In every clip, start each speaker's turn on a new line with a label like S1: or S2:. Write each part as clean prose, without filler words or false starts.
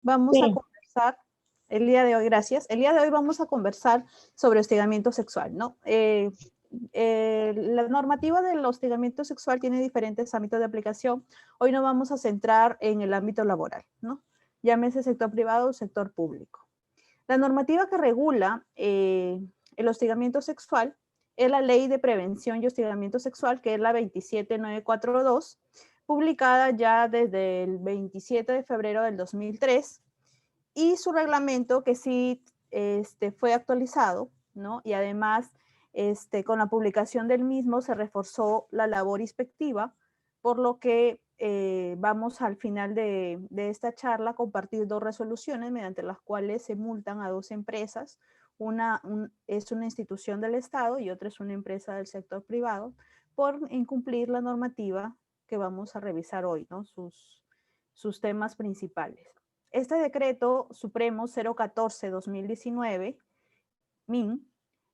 S1: vamos a conversar el día de hoy, gracias. El día de hoy vamos a conversar sobre hostigamiento sexual, ¿no? La normativa del hostigamiento sexual tiene diferentes ámbitos de aplicación. Hoy nos vamos a centrar en el ámbito laboral, ¿no? Llámese sector privado o sector público. La normativa que regula el hostigamiento sexual es la Ley de Prevención y Hostigamiento Sexual, que es la 27942, publicada ya desde el 27 de febrero del 2003, y su reglamento que sí fue actualizado, ¿no? Y además, con la publicación del mismo se reforzó la labor inspectiva, por lo que vamos al final de esta charla a compartir dos resoluciones mediante las cuales se multan a dos empresas. Una es una institución del Estado y otra es una empresa del sector privado por incumplir la normativa que vamos a revisar hoy, ¿no? Sus temas principales. Este decreto supremo 014-2019, MIN,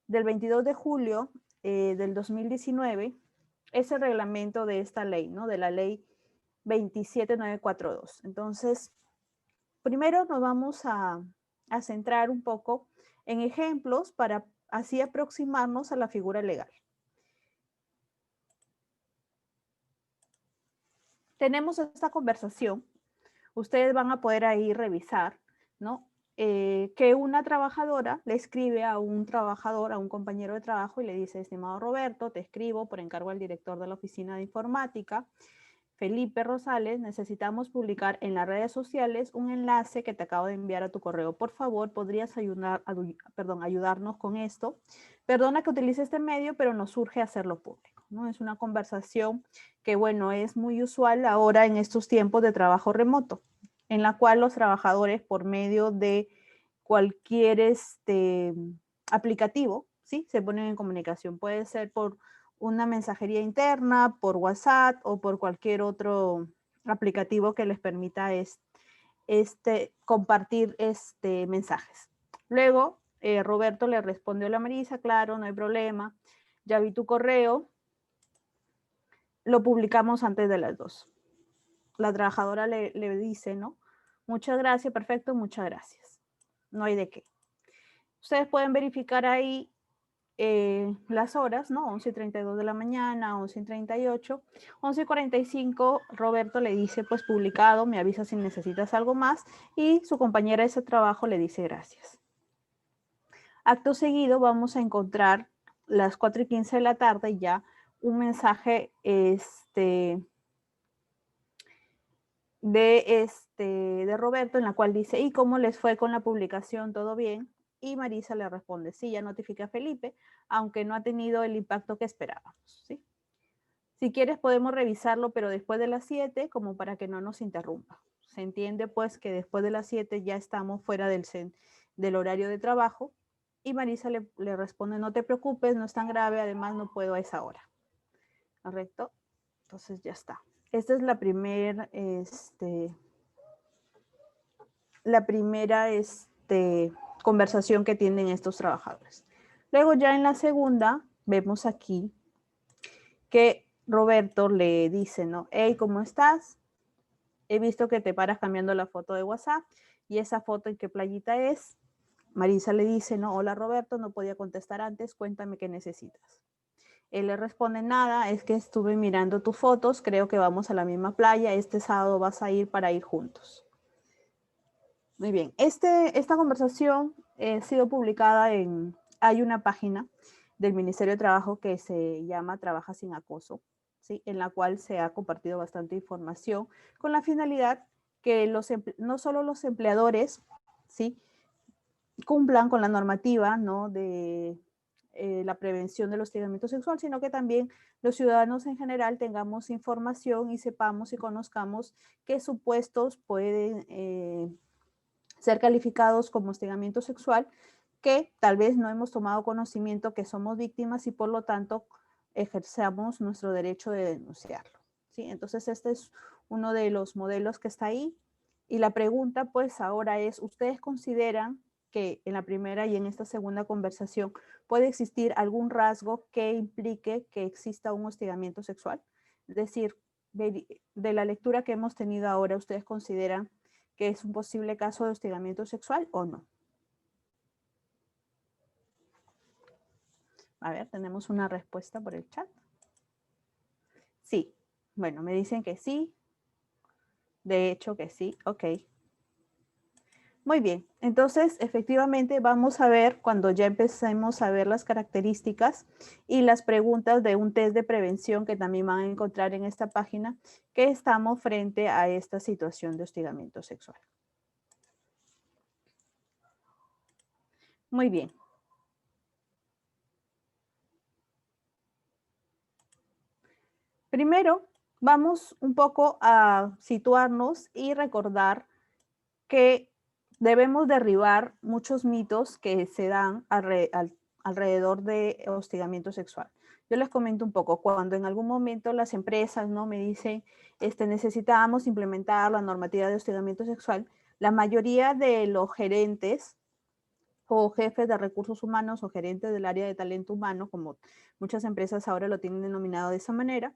S1: del 22 de julio del 2019, es el reglamento de esta ley, ¿no? De la ley 27942. Entonces, primero nos vamos a centrar un poco en ejemplos para así aproximarnos a la figura legal. Tenemos esta conversación. Ustedes van a poder ahí revisar, ¿no? Que una trabajadora le escribe a un trabajador, a un compañero de trabajo y le dice: estimado Roberto, te escribo por encargo del director de la oficina de informática, Felipe Rosales, necesitamos publicar en las redes sociales un enlace que te acabo de enviar a tu correo. Por favor, ¿podrías ayudarnos con esto? Perdona que utilice este medio, pero nos surge hacerlo público, ¿no? Es una conversación que, bueno, es muy usual ahora en estos tiempos de trabajo remoto, en la cual los trabajadores, por medio de cualquier aplicativo, ¿sí? Se ponen en comunicación. Puede ser por una mensajería interna, por WhatsApp o por cualquier otro aplicativo que les permita compartir mensajes. Luego, Roberto le respondió a la Marisa: claro, no hay problema, ya vi tu correo, lo publicamos antes de las 2. La trabajadora le dice, ¿no? Muchas gracias, perfecto, muchas gracias. No hay de qué. Ustedes pueden verificar ahí las horas, ¿no? 11:32 de la mañana, 11:38, 11:45, Roberto le dice, pues publicado, me avisa si necesitas algo más, y su compañera de ese trabajo le dice gracias. Acto seguido vamos a encontrar las 4:15 de la tarde ya un mensaje de Roberto, en la cual dice: ¿y cómo les fue con la publicación? ¿Todo bien? Y Marisa le responde: sí, ya notifiqué a Felipe, aunque no ha tenido el impacto que esperábamos, ¿sí? Si quieres podemos revisarlo, pero después de las 7, como para que no nos interrumpa. Se entiende pues que después de las 7 ya estamos fuera del horario de trabajo, y Marisa le responde: no te preocupes, no es tan grave, además no puedo a esa hora. ¿Correcto? Entonces ya está. Esta es la primera conversación que tienen estos trabajadores. Luego ya en la segunda vemos aquí que Roberto le dice, ¿no? Hey, ¿cómo estás? He visto que te paras cambiando la foto de WhatsApp, y esa foto, ¿en qué playita es? Marisa le dice, no, hola Roberto, no podía contestar antes, cuéntame qué necesitas. Él le responde: nada, es que estuve mirando tus fotos, creo que vamos a la misma playa, este sábado vas a ir para ir juntos. Muy bien, esta conversación ha sido publicada hay una página del Ministerio de Trabajo que se llama Trabaja sin Acoso, ¿sí? En la cual se ha compartido bastante información con la finalidad que no solo los empleadores, ¿sí?, cumplan con la normativa, ¿no?, de la prevención del hostigamiento sexual, sino que también los ciudadanos en general tengamos información y sepamos y conozcamos qué supuestos pueden ser calificados como hostigamiento sexual, que tal vez no hemos tomado conocimiento que somos víctimas y por lo tanto ejerzamos nuestro derecho de denunciarlo, ¿sí? Entonces este es uno de los modelos que está ahí, y la pregunta pues ahora es: ¿ustedes consideran que en la primera y en esta segunda conversación puede existir algún rasgo que implique que exista un hostigamiento sexual? Es decir, de la lectura que hemos tenido ahora, ¿ustedes consideran que es un posible caso de hostigamiento sexual o no. A ver, tenemos una respuesta por el chat. Sí. Bueno, me dicen que sí. De hecho que sí. Ok. Muy bien. Entonces, efectivamente, vamos a ver cuando ya empecemos a ver las características y las preguntas de un test de prevención que también van a encontrar en esta página, que estamos frente a esta situación de hostigamiento sexual. Muy bien. Primero, vamos un poco a situarnos y recordar que debemos derribar muchos mitos que se dan alrededor de hostigamiento sexual. Yo les comento un poco, cuando en algún momento las empresas, ¿no?, me dicen, necesitamos implementar la normativa de hostigamiento sexual, la mayoría de los gerentes o jefes de recursos humanos o gerentes del área de talento humano, como muchas empresas ahora lo tienen denominado de esa manera,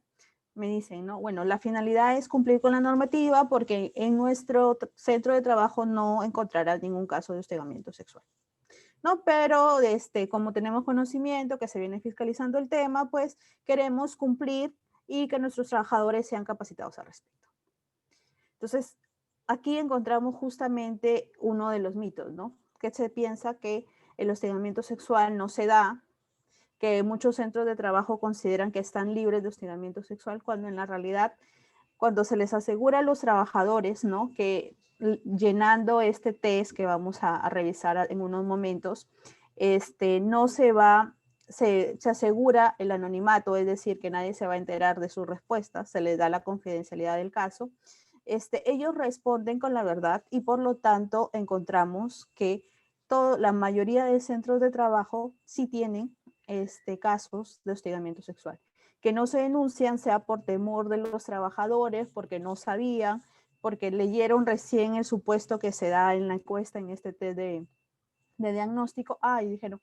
S1: me dicen, ¿no? Bueno, la finalidad es cumplir con la normativa porque en nuestro centro de trabajo no encontrarás ningún caso de hostigamiento sexual. ¿No? Pero como tenemos conocimiento que se viene fiscalizando el tema, pues queremos cumplir y que nuestros trabajadores sean capacitados al respecto. Entonces, aquí encontramos justamente uno de los mitos, ¿no? Que se piensa que el hostigamiento sexual no se da, que muchos centros de trabajo consideran que están libres de hostigamiento sexual, cuando en la realidad, cuando se les asegura a los trabajadores, ¿no?, que llenando este test que vamos a revisar en unos momentos, no se va, se asegura el anonimato, es decir, que nadie se va a enterar de sus respuestas, se les da la confidencialidad del caso. Ellos responden con la verdad y por lo tanto encontramos que la mayoría de centros de trabajo sí tienen casos de hostigamiento sexual, que no se denuncian, sea por temor de los trabajadores, porque no sabían, porque leyeron recién el supuesto que se da en la encuesta, en este test de diagnóstico, y dijeron,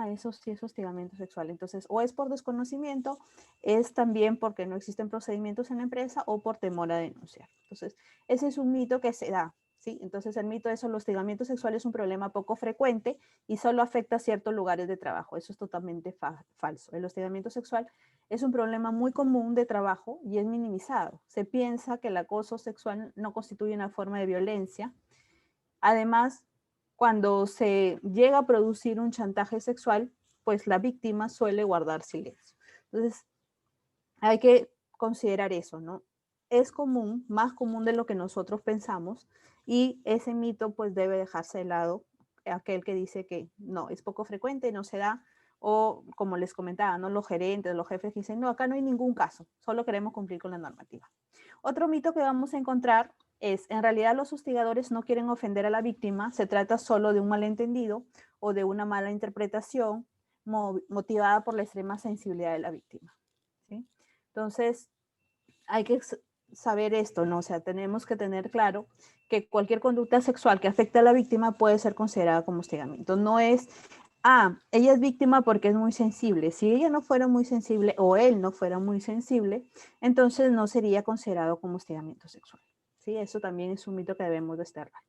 S1: eso sí es hostigamiento sexual. Entonces, o es por desconocimiento, es también porque no existen procedimientos en la empresa o por temor a denunciar. Entonces, ese es un mito que se da, ¿sí? Entonces, el mito es que el hostigamiento sexual es un problema poco frecuente y solo afecta a ciertos lugares de trabajo. Eso es totalmente falso. El hostigamiento sexual es un problema muy común de trabajo y es minimizado. Se piensa que el acoso sexual no constituye una forma de violencia. Además, cuando se llega a producir un chantaje sexual, pues la víctima suele guardar silencio. Entonces, hay que considerar eso, ¿no? Es común, más común de lo que nosotros pensamos, y ese mito pues debe dejarse de lado, aquel que dice que no, es poco frecuente, no se da, o como les comentaba, ¿no?, los gerentes, los jefes dicen, no, acá no hay ningún caso, solo queremos cumplir con la normativa. Otro mito que vamos a encontrar es, en realidad los hostigadores no quieren ofender a la víctima, se trata solo de un malentendido o de una mala interpretación motivada por la extrema sensibilidad de la víctima, ¿sí? Entonces, hay que saber esto, ¿no? O sea, tenemos que tener claro que cualquier conducta sexual que afecte a la víctima puede ser considerada como hostigamiento. No es, ella es víctima porque es muy sensible. Si ella no fuera muy sensible o él no fuera muy sensible, entonces no sería considerado como hostigamiento sexual, ¿sí? Eso también es un mito que debemos desterrar.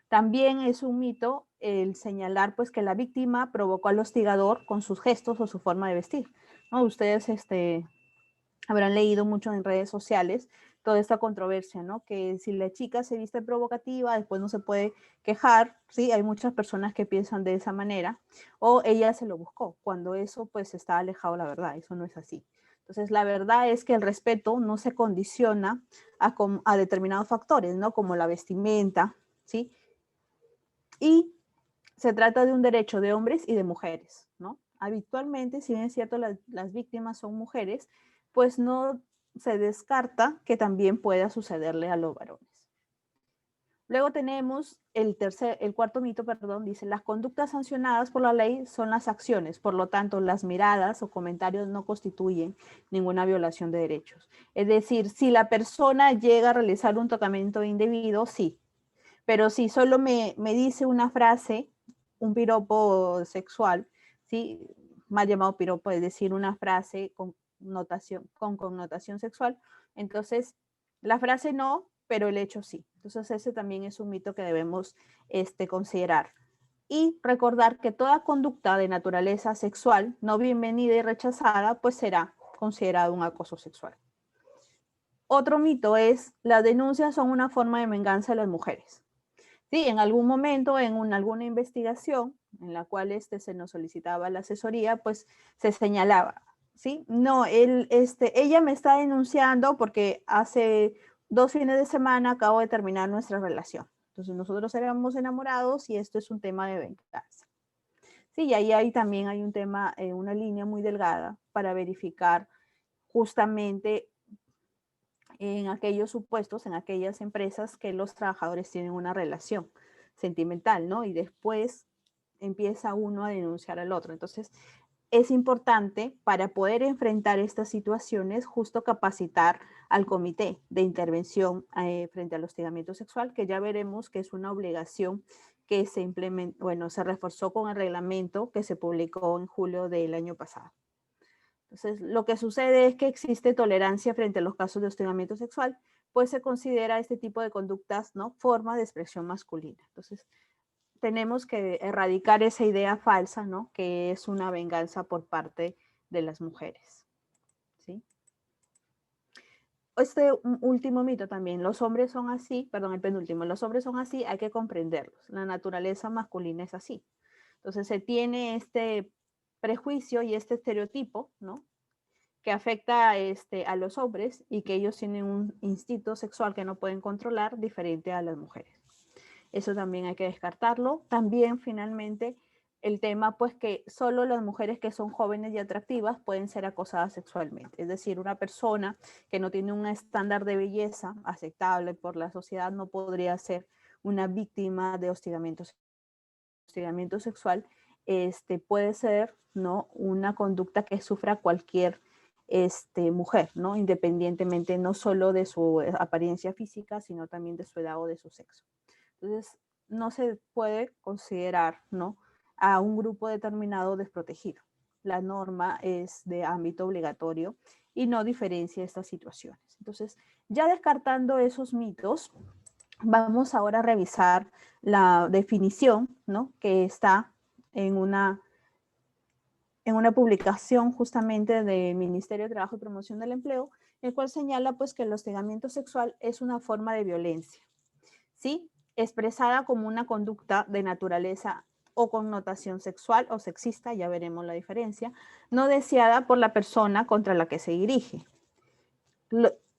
S1: También es un mito el señalar pues que la víctima provocó al hostigador con sus gestos o su forma de vestir, ¿no? Ustedes habrán leído mucho en redes sociales toda esta controversia, ¿no? Que si la chica se viste provocativa, después no se puede quejar, ¿sí? Hay muchas personas que piensan de esa manera, o ella se lo buscó, cuando eso pues está alejado de la verdad, eso no es así. Entonces, la verdad es que el respeto no se condiciona a determinados factores, ¿no? Como la vestimenta, ¿sí? Y se trata de un derecho de hombres y de mujeres, ¿no? Habitualmente, si bien es cierto, las víctimas son mujeres, pues no se descarta que también pueda sucederle a los varones. Luego tenemos el cuarto mito, perdón, dice, las conductas sancionadas por la ley son las acciones, por lo tanto, las miradas o comentarios no constituyen ninguna violación de derechos. Es decir, si la persona llega a realizar un tocamiento indebido, sí, pero si solo me dice una frase, un piropo sexual, ¿sí?, mal llamado piropo, es decir, una frase con connotación sexual, entonces la frase no, pero el hecho sí. Entonces ese también es un mito que debemos considerar. Y recordar que toda conducta de naturaleza sexual no bienvenida y rechazada, pues será considerado un acoso sexual. Otro mito es, las denuncias son una forma de venganza de las mujeres. Sí, en algún momento, en alguna investigación en la cual se nos solicitaba la asesoría, pues se señalaba, ¿sí? No, ella me está denunciando porque hace 2 fines de semana acabo de terminar nuestra relación. Entonces nosotros éramos enamorados y esto es un tema de venganza. Sí, y ahí también hay un tema, una línea muy delgada para verificar justamente en aquellos supuestos, en aquellas empresas que los trabajadores tienen una relación sentimental, ¿no? Y después empieza uno a denunciar al otro. Entonces, es importante para poder enfrentar estas situaciones justo capacitar al comité de intervención frente al hostigamiento sexual, que ya veremos que es una obligación que se implementó, bueno, se reforzó con el reglamento que se publicó en julio del año pasado. Entonces, lo que sucede es que existe tolerancia frente a los casos de hostigamiento sexual, pues se considera este tipo de conductas, ¿no? Forma de expresión masculina. Entonces, tenemos que erradicar esa idea falsa, ¿no? Que es una venganza por parte de las mujeres, ¿sí? Este último mito también, los hombres son así, perdón, el penúltimo, los hombres son así, hay que comprenderlos. La naturaleza masculina es así. Entonces, se tiene este prejuicio y este estereotipo, ¿no? Que afecta a los hombres y que ellos tienen un instinto sexual que no pueden controlar diferente a las mujeres. Eso también hay que descartarlo. También finalmente el tema pues que solo las mujeres que son jóvenes y atractivas pueden ser acosadas sexualmente. Es decir, una persona que no tiene un estándar de belleza aceptable por la sociedad no podría ser una víctima de hostigamiento sexual. Puede ser, ¿no?, una conducta que sufra cualquier mujer, ¿no? Independientemente no solo de su apariencia física, sino también de su edad o de su sexo. Entonces, no se puede considerar, ¿no?, a un grupo determinado desprotegido. La norma es de ámbito obligatorio y no diferencia estas situaciones. Entonces, ya descartando esos mitos, vamos ahora a revisar la definición, ¿no?, que está en una publicación justamente del Ministerio de Trabajo y Promoción del Empleo, el cual señala pues que el hostigamiento sexual es una forma de violencia, ¿sí?, expresada como una conducta de naturaleza o connotación sexual o sexista, ya veremos la diferencia, no deseada por la persona contra la que se dirige.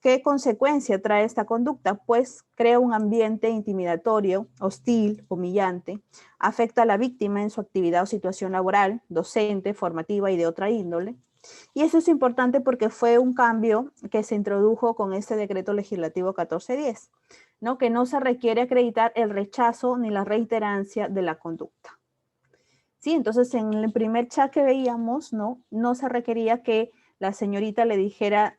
S1: ¿Qué consecuencia trae esta conducta? Pues crea un ambiente intimidatorio, hostil, humillante, afecta a la víctima en su actividad o situación laboral, docente, formativa y de otra índole. Y eso es importante porque fue un cambio que se introdujo con este decreto legislativo 1410, ¿no?, que no se requiere acreditar el rechazo ni la reiterancia de la conducta. Sí, entonces en el primer chat que veíamos, no se requería que la señorita le dijera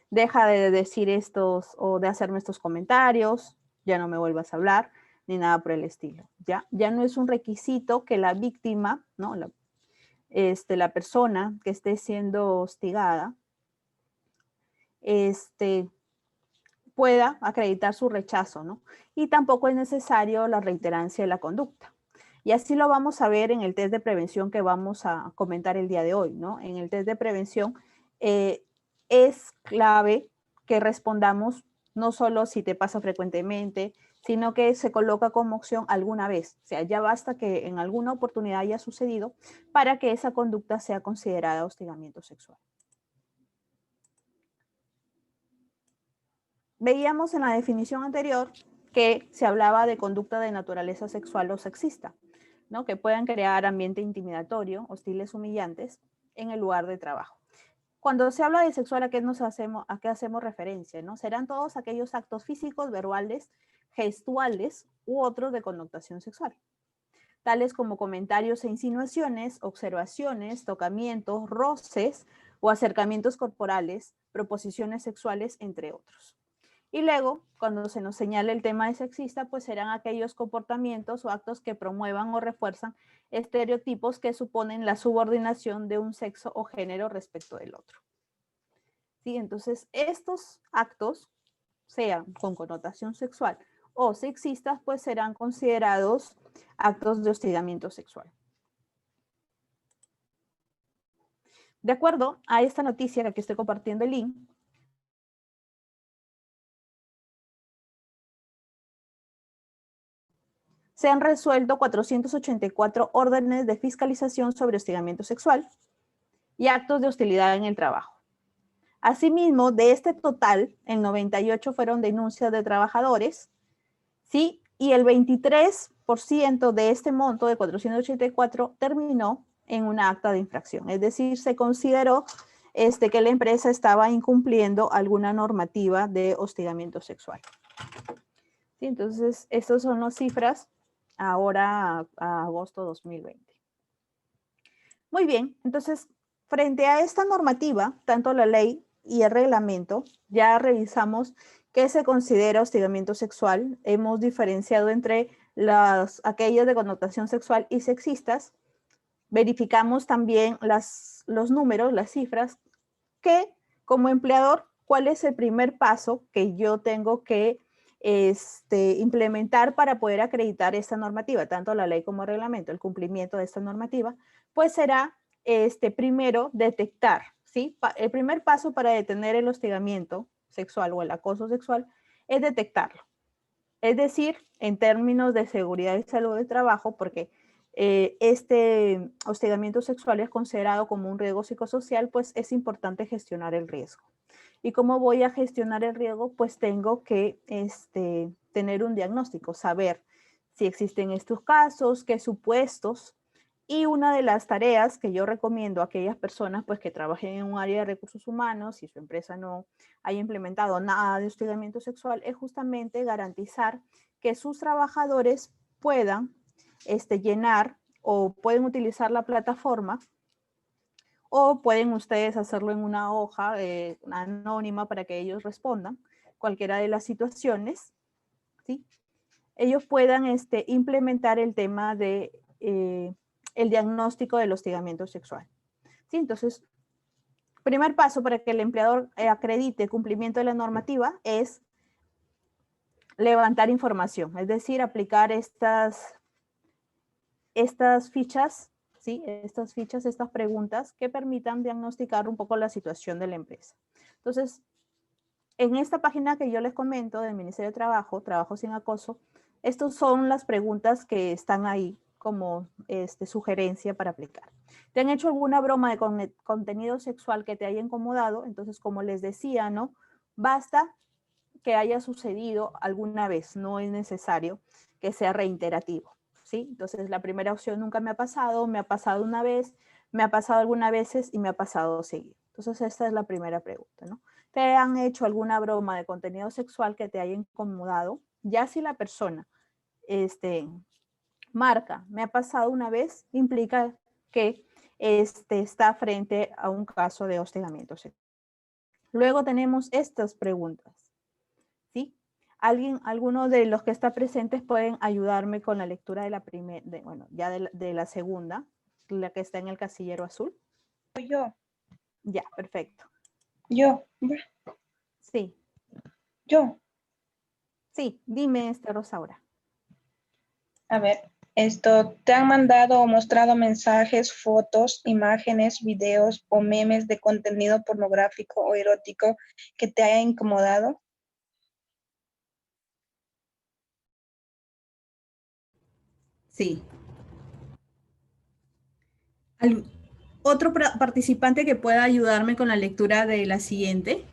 S1: deja de decir estos o de hacerme estos comentarios, ya no me vuelvas a hablar, ni nada por el estilo. Ya no es un requisito que la víctima, ¿no?, la persona que esté siendo hostigada, pueda acreditar su rechazo, ¿no? Y tampoco es necesario la reiterancia de la conducta. Y así lo vamos a ver en el test de prevención que vamos a comentar el día de hoy, ¿no? En el test de prevención es clave que respondamos no solo si te pasa frecuentemente, sino que se coloca como opción alguna vez. O sea, ya basta que en alguna oportunidad haya sucedido para que esa conducta sea considerada hostigamiento sexual. Veíamos en la definición anterior que se hablaba de conducta de naturaleza sexual o sexista, ¿no?, que puedan crear ambiente intimidatorio, hostiles, humillantes en el lugar de trabajo. Cuando se habla de sexual, ¿a qué hacemos referencia, no? Serán todos aquellos actos físicos, verbales, gestuales u otros de connotación sexual, tales como comentarios e insinuaciones, observaciones, tocamientos, roces o acercamientos corporales, proposiciones sexuales, entre otros. Y luego, cuando se nos señala el tema de sexista, pues serán aquellos comportamientos o actos que promuevan o refuerzan estereotipos que suponen la subordinación de un sexo o género respecto del otro. ¿Sí? Entonces, estos actos sean con connotación sexual o sexistas, pues serán considerados actos de hostigamiento sexual. De acuerdo a esta noticia, la que estoy compartiendo el link, se han resuelto 484 órdenes de fiscalización sobre hostigamiento sexual y actos de hostilidad en el trabajo. Asimismo, de este total, el 98 fueron denuncias de trabajadores, ¿sí? Y el 23% de este monto de 484 terminó en una acta de infracción. Es decir, se consideró que la empresa estaba incumpliendo alguna normativa de hostigamiento sexual. ¿Sí? Entonces, estas son las cifras ahora a agosto 2020. Muy bien, entonces, frente a esta normativa, tanto la ley y el reglamento, ya revisamos qué se considera hostigamiento sexual. Hemos diferenciado entre aquellas de connotación sexual y sexistas. Verificamos también los números, las cifras, que como empleador, ¿cuál es el primer paso que yo tengo que implementar para poder acreditar esta normativa, tanto la ley como el reglamento, el cumplimiento de esta normativa? Pues será primero detectar, ¿sí? El primer paso para detener el hostigamiento sexual o el acoso sexual es detectarlo. Es decir, en términos de seguridad y salud de trabajo, porque este hostigamiento sexual es considerado como un riesgo psicosocial, pues es importante gestionar el riesgo. ¿Y cómo voy a gestionar el riesgo? Pues tengo que tener un diagnóstico, saber si existen estos casos, qué supuestos. Y una de las tareas que yo recomiendo a aquellas personas pues, que trabajen en un área de recursos humanos, si su empresa no haya implementado nada de hostigamiento sexual, es justamente garantizar que sus trabajadores puedan llenar o pueden utilizar la plataforma o pueden ustedes hacerlo en una hoja anónima para que ellos respondan cualquiera de las situaciones, ¿sí? Ellos puedan implementar el tema de el diagnóstico del hostigamiento sexual. ¿Sí? Entonces, primer paso para que el empleador acredite el cumplimiento de la normativa es levantar información, es decir, aplicar estas fichas, ¿sí? Estas preguntas que permitan diagnosticar un poco la situación de la empresa. Entonces, en esta página que yo les comento del Ministerio de Trabajo, Trabajo sin Acoso, estas son las preguntas que están ahí como sugerencia para aplicar. ¿Te han hecho alguna broma de contenido sexual que te haya incomodado? Entonces, como les decía, ¿no? Basta que haya sucedido alguna vez, no es necesario que sea reiterativo, ¿sí? Entonces, la primera opción nunca me ha pasado una vez, me ha pasado algunas veces y me ha pasado seguido. Entonces, esta es la primera pregunta, ¿no? ¿Te han hecho alguna broma de contenido sexual que te haya incomodado? Ya si la persona marca, me ha pasado una vez, implica que está frente a un caso de hostigamiento sexual. Luego tenemos estas preguntas, ¿sí? Alguno de los que está presentes pueden ayudarme con la lectura de la primera, de la segunda, la que está en el casillero azul.
S2: Yo.
S1: Ya, perfecto.
S2: Yo.
S1: Sí.
S2: Yo.
S1: Sí, dime, Rosaura.
S2: A ver, ¿te han mandado o mostrado mensajes, fotos, imágenes, videos o memes de contenido pornográfico o erótico que te haya incomodado?
S1: Sí. ¿Otro participante que pueda ayudarme con la lectura de la siguiente?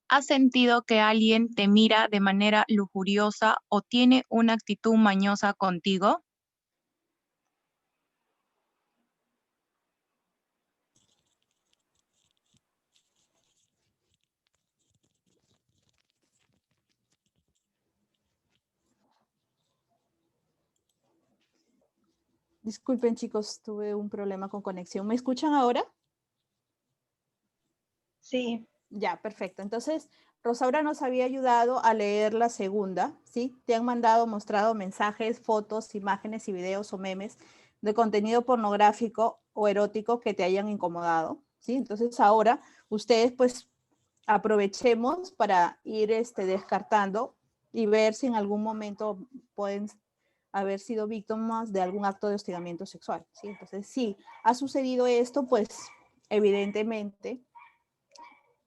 S3: ¿Has sentido que alguien te mira de manera lujuriosa o tiene una actitud mañosa contigo?
S1: Disculpen, chicos, tuve un problema con conexión. ¿Me escuchan ahora?
S2: Sí.
S1: Ya, perfecto. Entonces, Rosaura nos había ayudado a leer la segunda, ¿sí? Te han mostrado mensajes, fotos, imágenes y videos o memes de contenido pornográfico o erótico que te hayan incomodado, ¿sí? Entonces ahora ustedes pues aprovechemos para ir descartando y ver si en algún momento pueden haber sido víctimas de algún acto de hostigamiento sexual, ¿sí? Entonces, si ha sucedido esto, pues evidentemente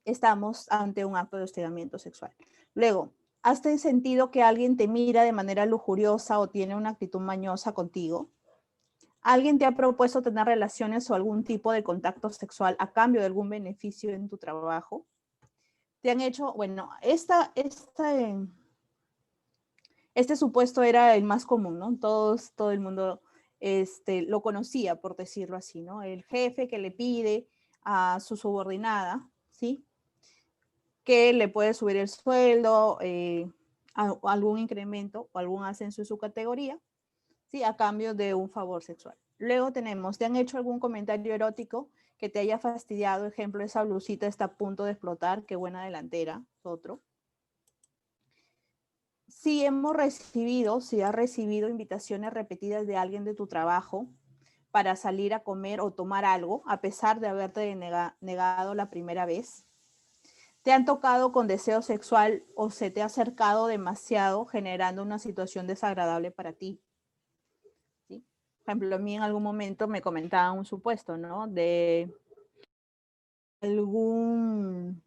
S1: estamos ante un acto de hostigamiento sexual. Luego, ¿has sentido que alguien te mira de manera lujuriosa o tiene una actitud mañosa contigo? ¿Alguien te ha propuesto tener relaciones o algún tipo de contacto sexual a cambio de algún beneficio en tu trabajo? Te han hecho, bueno, este supuesto era el más común, ¿no? Todo el mundo lo conocía, por decirlo así, ¿no? El jefe que le pide a su subordinada, ¿sí? Que le puede subir el sueldo, algún incremento o algún ascenso en su categoría, ¿sí? A cambio de un favor sexual. Luego tenemos, ¿te han hecho algún comentario erótico que te haya fastidiado? Ejemplo, esa blusita está a punto de explotar, qué buena delantera, otro. Si has recibido invitaciones repetidas de alguien de tu trabajo para salir a comer o tomar algo, a pesar de haberte negado la primera vez. ¿Te han tocado con deseo sexual o se te ha acercado demasiado, generando una situación desagradable para ti? ¿Sí? Por ejemplo, a mí en algún momento me comentaban un supuesto, ¿no? De algún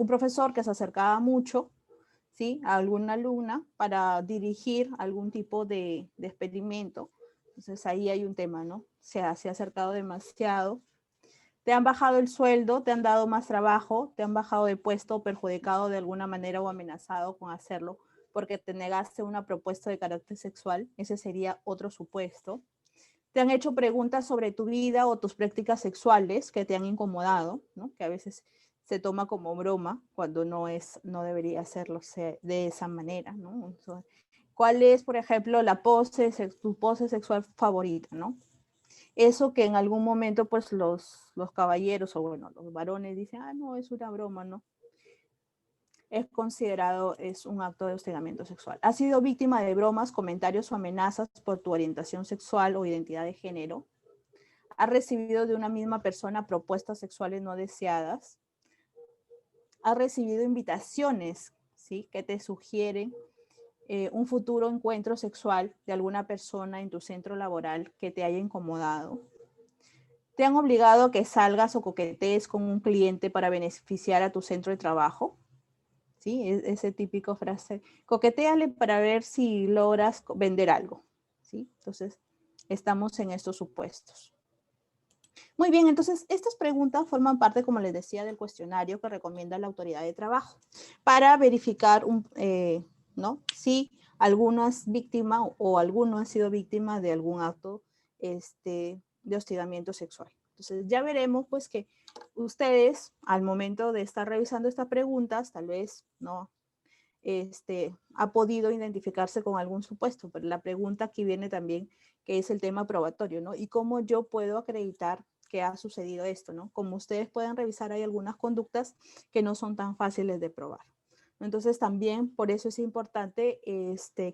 S1: profesor que se acercaba mucho, ¿sí? A alguna alumna para dirigir algún tipo de experimento. Entonces ahí hay un tema, ¿no? Se ha acercado demasiado. Te han bajado el sueldo, te han dado más trabajo, te han bajado de puesto, perjudicado de alguna manera o amenazado con hacerlo porque te negaste una propuesta de carácter sexual. Ese sería otro supuesto. Te han hecho preguntas sobre tu vida o tus prácticas sexuales que te han incomodado, ¿no? Que a veces se toma como broma cuando no debería hacerlo de esa manera, ¿no? ¿Cuál es, por ejemplo, tu pose sexual favorita, ¿no? Eso que en algún momento, pues, los caballeros o, bueno, los varones dicen, no, es una broma, ¿no? Es considerado un acto de hostigamiento sexual. ¿Has sido víctima de bromas, comentarios o amenazas por tu orientación sexual o identidad de género? ¿Has recibido de una misma persona propuestas sexuales no deseadas? ¿Has recibido invitaciones, ¿sí? Que te sugieren un futuro encuentro sexual de alguna persona en tu centro laboral que te haya incomodado? ¿Te han obligado a que salgas o coquetees con un cliente para beneficiar a tu centro de trabajo? ¿Sí? Ese típico frase, coquetéale para ver si logras vender algo, ¿sí? Entonces, estamos en estos supuestos. Muy bien, entonces, estas preguntas forman parte, como les decía, del cuestionario que recomienda la autoridad de trabajo para verificar, ¿no? Si alguno es víctima o alguno ha sido víctima de algún acto de hostigamiento sexual. Entonces, ya veremos, pues, que ustedes, al momento de estar revisando estas preguntas, tal vez no ha podido identificarse con algún supuesto, pero la pregunta aquí viene también, que es el tema probatorio, ¿no? Y cómo yo puedo acreditar que ha sucedido esto, ¿no? Como ustedes pueden revisar, hay algunas conductas que no son tan fáciles de probar. Entonces también por eso es importante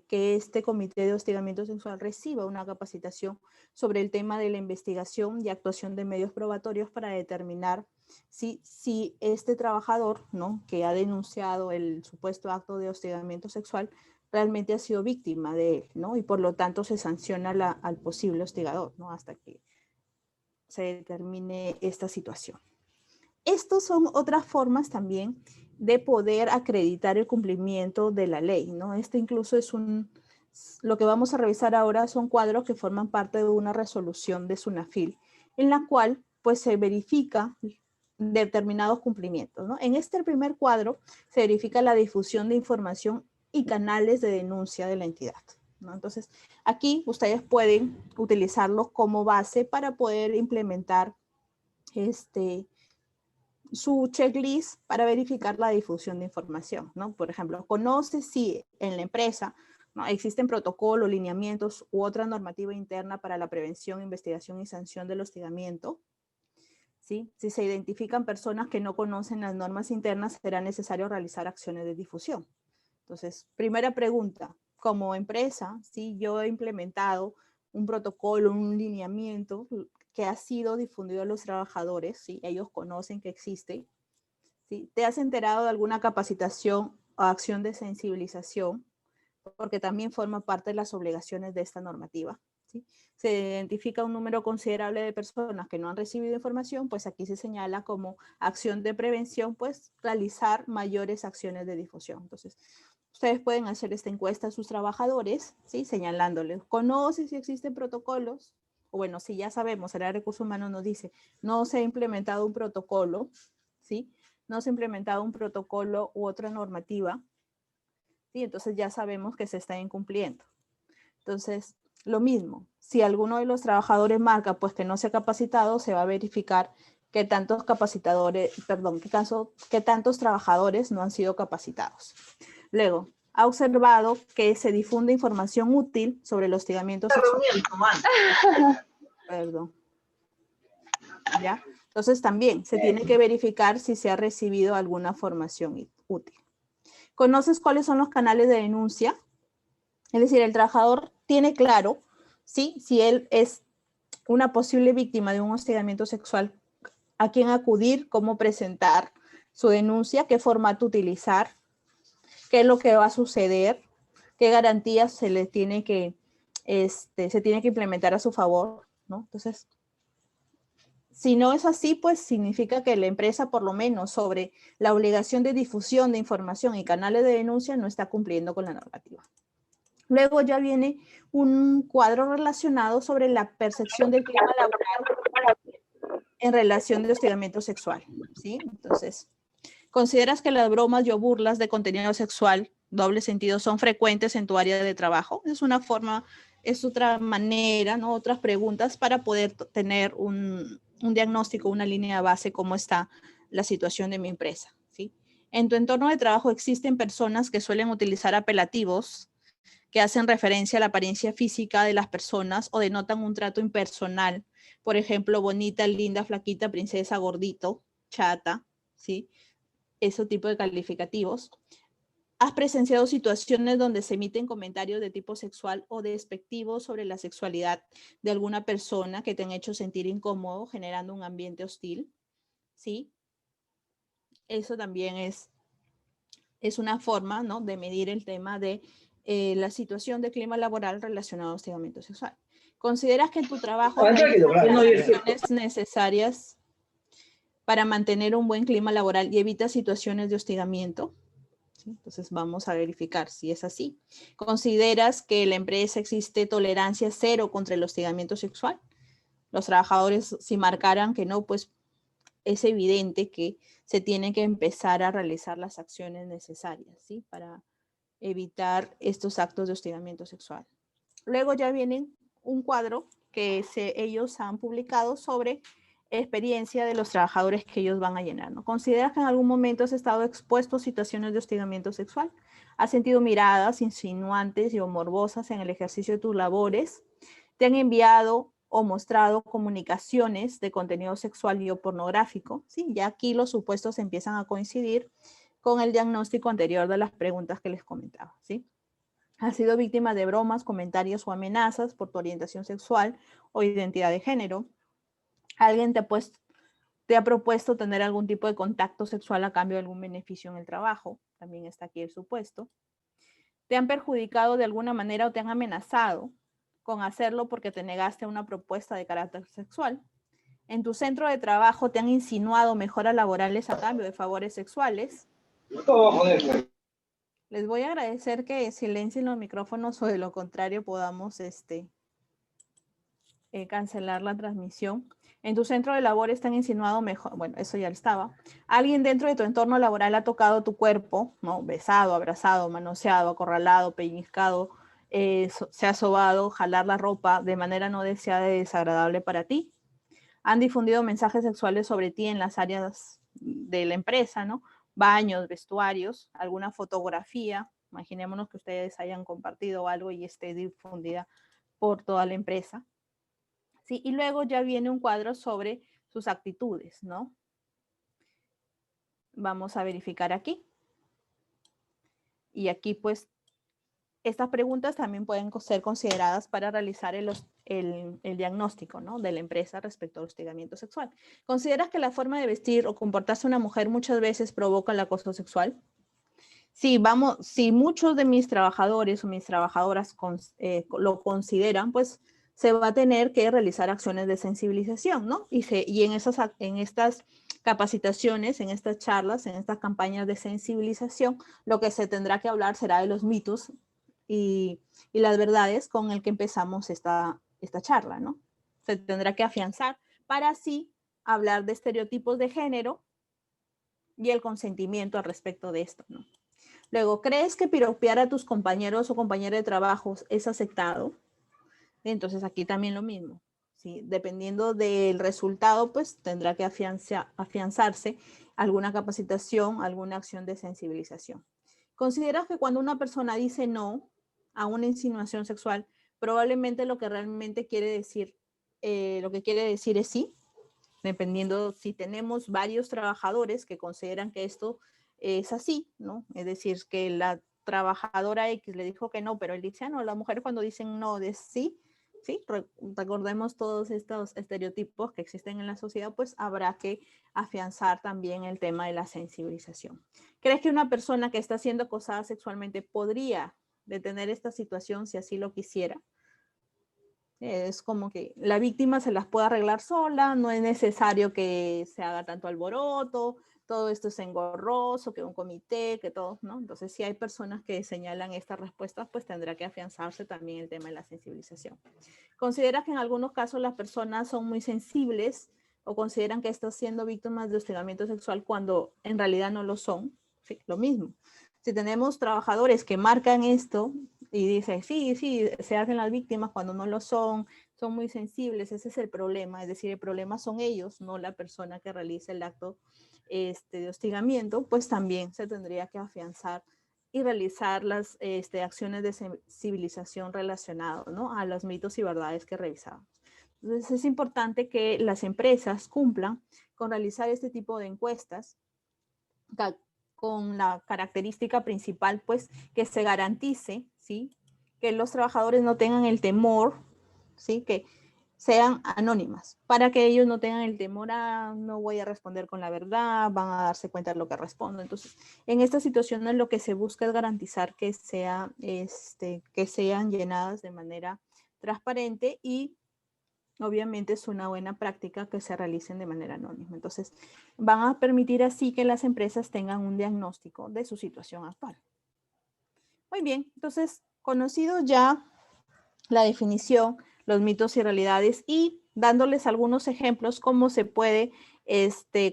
S1: que este comité de hostigamiento sexual reciba una capacitación sobre el tema de la investigación y actuación de medios probatorios para determinar si este trabajador, ¿no? Que ha denunciado el supuesto acto de hostigamiento sexual realmente ha sido víctima de él, ¿no? Y por lo tanto se sanciona al posible hostigador, ¿no? Hasta que se determine esta situación. Estas son otras formas también de poder acreditar el cumplimiento de la ley, ¿no? Incluso es lo que vamos a revisar ahora son cuadros que forman parte de una resolución de SUNAFIL, en la cual pues se verifica determinados cumplimientos, ¿no? En este primer cuadro se verifica la difusión de información y canales de denuncia de la entidad, ¿no? Entonces, aquí ustedes pueden utilizarlos como base para poder implementar su checklist para verificar la difusión de información, ¿no? Por ejemplo, conoce si en la empresa, ¿no? Existen protocolos, lineamientos u otra normativa interna para la prevención, investigación y sanción del hostigamiento. ¿sí? Si se identifican personas que no conocen las normas internas, será necesario realizar acciones de difusión. Entonces, primera pregunta, como empresa, ¿sí? Yo he implementado un protocolo, un lineamiento que ha sido difundido a los trabajadores, ¿sí? Ellos conocen que existe, ¿sí? ¿Te has enterado de alguna capacitación o acción de sensibilización? Porque también forma parte de las obligaciones de esta normativa, ¿sí? Se identifica un número considerable de personas que no han recibido información, pues aquí se señala como acción de prevención, pues realizar mayores acciones de difusión. Entonces, ustedes pueden hacer esta encuesta a sus trabajadores, ¿sí? Señalándoles, ¿conoce si existen protocolos? O bueno, si ya sabemos, el área de recursos humanos nos dice, no se ha implementado un protocolo, ¿sí? No se ha implementado un protocolo u otra normativa, ¿sí? Entonces ya sabemos que se está incumpliendo. Entonces, lo mismo, si alguno de los trabajadores marca pues que no se ha capacitado, se va a verificar qué tantos capacitadores, perdón, qué tantos trabajadores no han sido capacitados. Luego, ha observado que se difunde información útil sobre el hostigamiento sexual. Perdón. ¿Ya? Entonces también se tiene que verificar si se ha recibido alguna formación útil. ¿Conoces cuáles son los canales de denuncia? Es decir, el trabajador tiene claro, ¿sí? Si él es una posible víctima de un hostigamiento sexual, a quién acudir, cómo presentar su denuncia, qué formato utilizar, qué es lo que va a suceder, qué garantías se le tiene que, se tiene que implementar a su favor, ¿no? Entonces, si no es así, pues significa que la empresa, por lo menos sobre la obligación de difusión de información y canales de denuncia, no está cumpliendo con la normativa. Luego ya viene un cuadro relacionado sobre la percepción del clima laboral en relación de hostigamiento sexual, ¿sí? Entonces, ¿consideras que las bromas o burlas de contenido sexual, doble sentido, son frecuentes en tu área de trabajo? Es una forma, es otra manera, ¿no? Otras preguntas para poder tener un diagnóstico, una línea base, cómo está la situación de mi empresa, ¿sí? En tu entorno de trabajo existen personas que suelen utilizar apelativos que hacen referencia a la apariencia física de las personas o denotan un trato impersonal. Por ejemplo, bonita, linda, flaquita, princesa, gordito, chata, ¿sí? Ese tipo de calificativos. ¿Has presenciado situaciones donde se emiten comentarios de tipo sexual o despectivos sobre la sexualidad de alguna persona que te han hecho sentir incómodo, generando un ambiente hostil? ¿Sí? Eso también es una forma, ¿no?, de medir el tema de la situación de clima laboral relacionado a hostigamiento sexual. ¿Consideras que en tu trabajo hay acciones necesarias para mantener un buen clima laboral y evitas situaciones de hostigamiento? ¿Sí? Entonces vamos a verificar si es así. ¿Consideras que en la empresa existe tolerancia cero contra el hostigamiento sexual? Los trabajadores, si marcaran que no, pues es evidente que se tienen que empezar a realizar las acciones necesarias, ¿sí?, para evitar estos actos de hostigamiento sexual. Luego ya viene un cuadro que ellos han publicado sobre experiencia de los trabajadores que ellos van a llenar, ¿no? ¿Consideras que en algún momento has estado expuesto a situaciones de hostigamiento sexual? ¿Has sentido miradas insinuantes y o morbosas en el ejercicio de tus labores? ¿Te han enviado o mostrado comunicaciones de contenido sexual y o pornográfico? Sí, ya aquí los supuestos empiezan a coincidir con el diagnóstico anterior de las preguntas que les comentaba, ¿sí? ¿Has sido víctima de bromas, comentarios o amenazas por tu orientación sexual o identidad de género? ¿Alguien te ha propuesto tener algún tipo de contacto sexual a cambio de algún beneficio en el trabajo? También está aquí el supuesto. ¿Te han perjudicado de alguna manera o te han amenazado con hacerlo porque te negaste a una propuesta de carácter sexual? ¿En tu centro de trabajo te han insinuado mejoras laborales a cambio de favores sexuales? Les voy a agradecer que silencien los micrófonos o de lo contrario podamos cancelar la transmisión. En tu centro de labores te han insinuado mejor, bueno, eso ya estaba. Alguien dentro de tu entorno laboral ha tocado tu cuerpo, ¿no? Besado, abrazado, manoseado, acorralado, pellizcado, se ha sobado, jalar la ropa de manera no deseada y desagradable para ti. Han difundido mensajes sexuales sobre ti en las áreas de la empresa, ¿no? Baños, vestuarios, alguna fotografía. Imaginémonos que ustedes hayan compartido algo y esté difundida por toda la empresa. ¿Sí? Y luego ya viene un cuadro sobre sus actitudes, ¿no? Vamos a verificar aquí. Y aquí, pues, estas preguntas también pueden ser consideradas para realizar el diagnóstico, ¿no?, de la empresa respecto al hostigamiento sexual. ¿Consideras que la forma de vestir o comportarse de una mujer muchas veces provoca el acoso sexual? Si muchos de mis trabajadores o mis trabajadoras lo consideran, pues se va a tener que realizar acciones de sensibilización, ¿no? Y en estas capacitaciones, en estas charlas, en estas campañas de sensibilización, lo que se tendrá que hablar será de los mitos y las verdades con el que empezamos esta charla, ¿no? Se tendrá que afianzar para así hablar de estereotipos de género y el consentimiento al respecto de esto, ¿no? Luego, ¿crees que piropear a tus compañeros o compañeras de trabajo es aceptado? Entonces aquí también lo mismo, ¿sí? Dependiendo del resultado, pues tendrá que afianzarse alguna capacitación, alguna acción de sensibilización. ¿Consideras que cuando una persona dice no a una insinuación sexual, probablemente lo que realmente quiere decir, es sí? Dependiendo si tenemos varios trabajadores que consideran que esto es así, ¿no? Es decir, que la trabajadora X le dijo que no, pero él dice, no, las mujeres cuando dicen no de sí, ¿sí? Recordemos todos estos estereotipos que existen en la sociedad, pues habrá que afianzar también el tema de la sensibilización. ¿Crees que una persona que está siendo acosada sexualmente podría detener esta situación si así lo quisiera? Es como que la víctima se las puede arreglar sola, no es necesario que se haga tanto alboroto, todo esto es engorroso, que un comité, que todo, ¿no? Entonces, si hay personas que señalan estas respuestas, pues tendrá que afianzarse también el tema de la sensibilización. ¿Consideras que en algunos casos las personas son muy sensibles o consideran que están siendo víctimas de hostigamiento sexual cuando en realidad no lo son? Sí, lo mismo. Si tenemos trabajadores que marcan esto y dicen, sí, se hacen las víctimas cuando no lo son muy sensibles, ese es el problema. Es decir, el problema son ellos, no la persona que realiza el acto de hostigamiento, pues también se tendría que afianzar y realizar las acciones de sensibilización relacionadas, ¿no?, a los mitos y verdades que revisamos. Entonces es importante que las empresas cumplan con realizar este tipo de encuestas con la característica principal, pues, que se garantice, ¿sí?, que los trabajadores no tengan el temor, ¿sí?, que sean anónimas, para que ellos no tengan el temor a no voy a responder con la verdad, van a darse cuenta de lo que respondo. Entonces, en esta situación lo que se busca es garantizar que sean llenadas de manera transparente y obviamente es una buena práctica que se realicen de manera anónima. Entonces, van a permitir así que las empresas tengan un diagnóstico de su situación actual. Muy bien, entonces, conocido ya la definición, los mitos y realidades y dándoles algunos ejemplos cómo se puede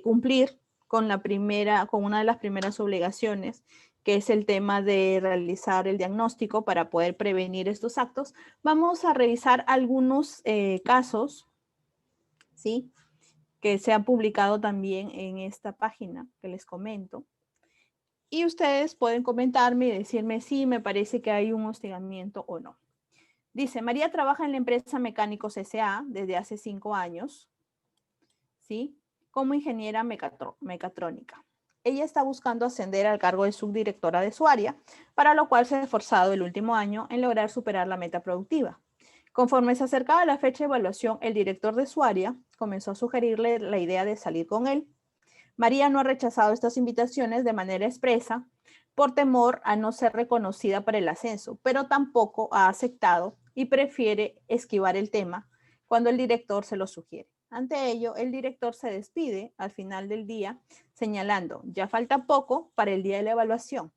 S1: cumplir con una de las primeras obligaciones, que es el tema de realizar el diagnóstico para poder prevenir estos actos. Vamos a revisar algunos casos, ¿sí?, que se han publicado también en esta página que les comento. Y ustedes pueden comentarme y decirme si me parece que hay un hostigamiento o no. Dice, María trabaja en la empresa Mecánicos S.A. desde hace 5 años, ¿sí?, como ingeniera mecatrónica. Ella está buscando ascender al cargo de subdirectora de su área, para lo cual se ha esforzado el último año en lograr superar la meta productiva. Conforme se acercaba la fecha de evaluación, el director de su área comenzó a sugerirle la idea de salir con él. María no ha rechazado estas invitaciones de manera expresa por temor a no ser reconocida para el ascenso, pero tampoco ha aceptado y prefiere esquivar el tema cuando el director se lo sugiere. Ante ello, el director se despide al final del día señalando, ya falta poco para el día de la evaluación,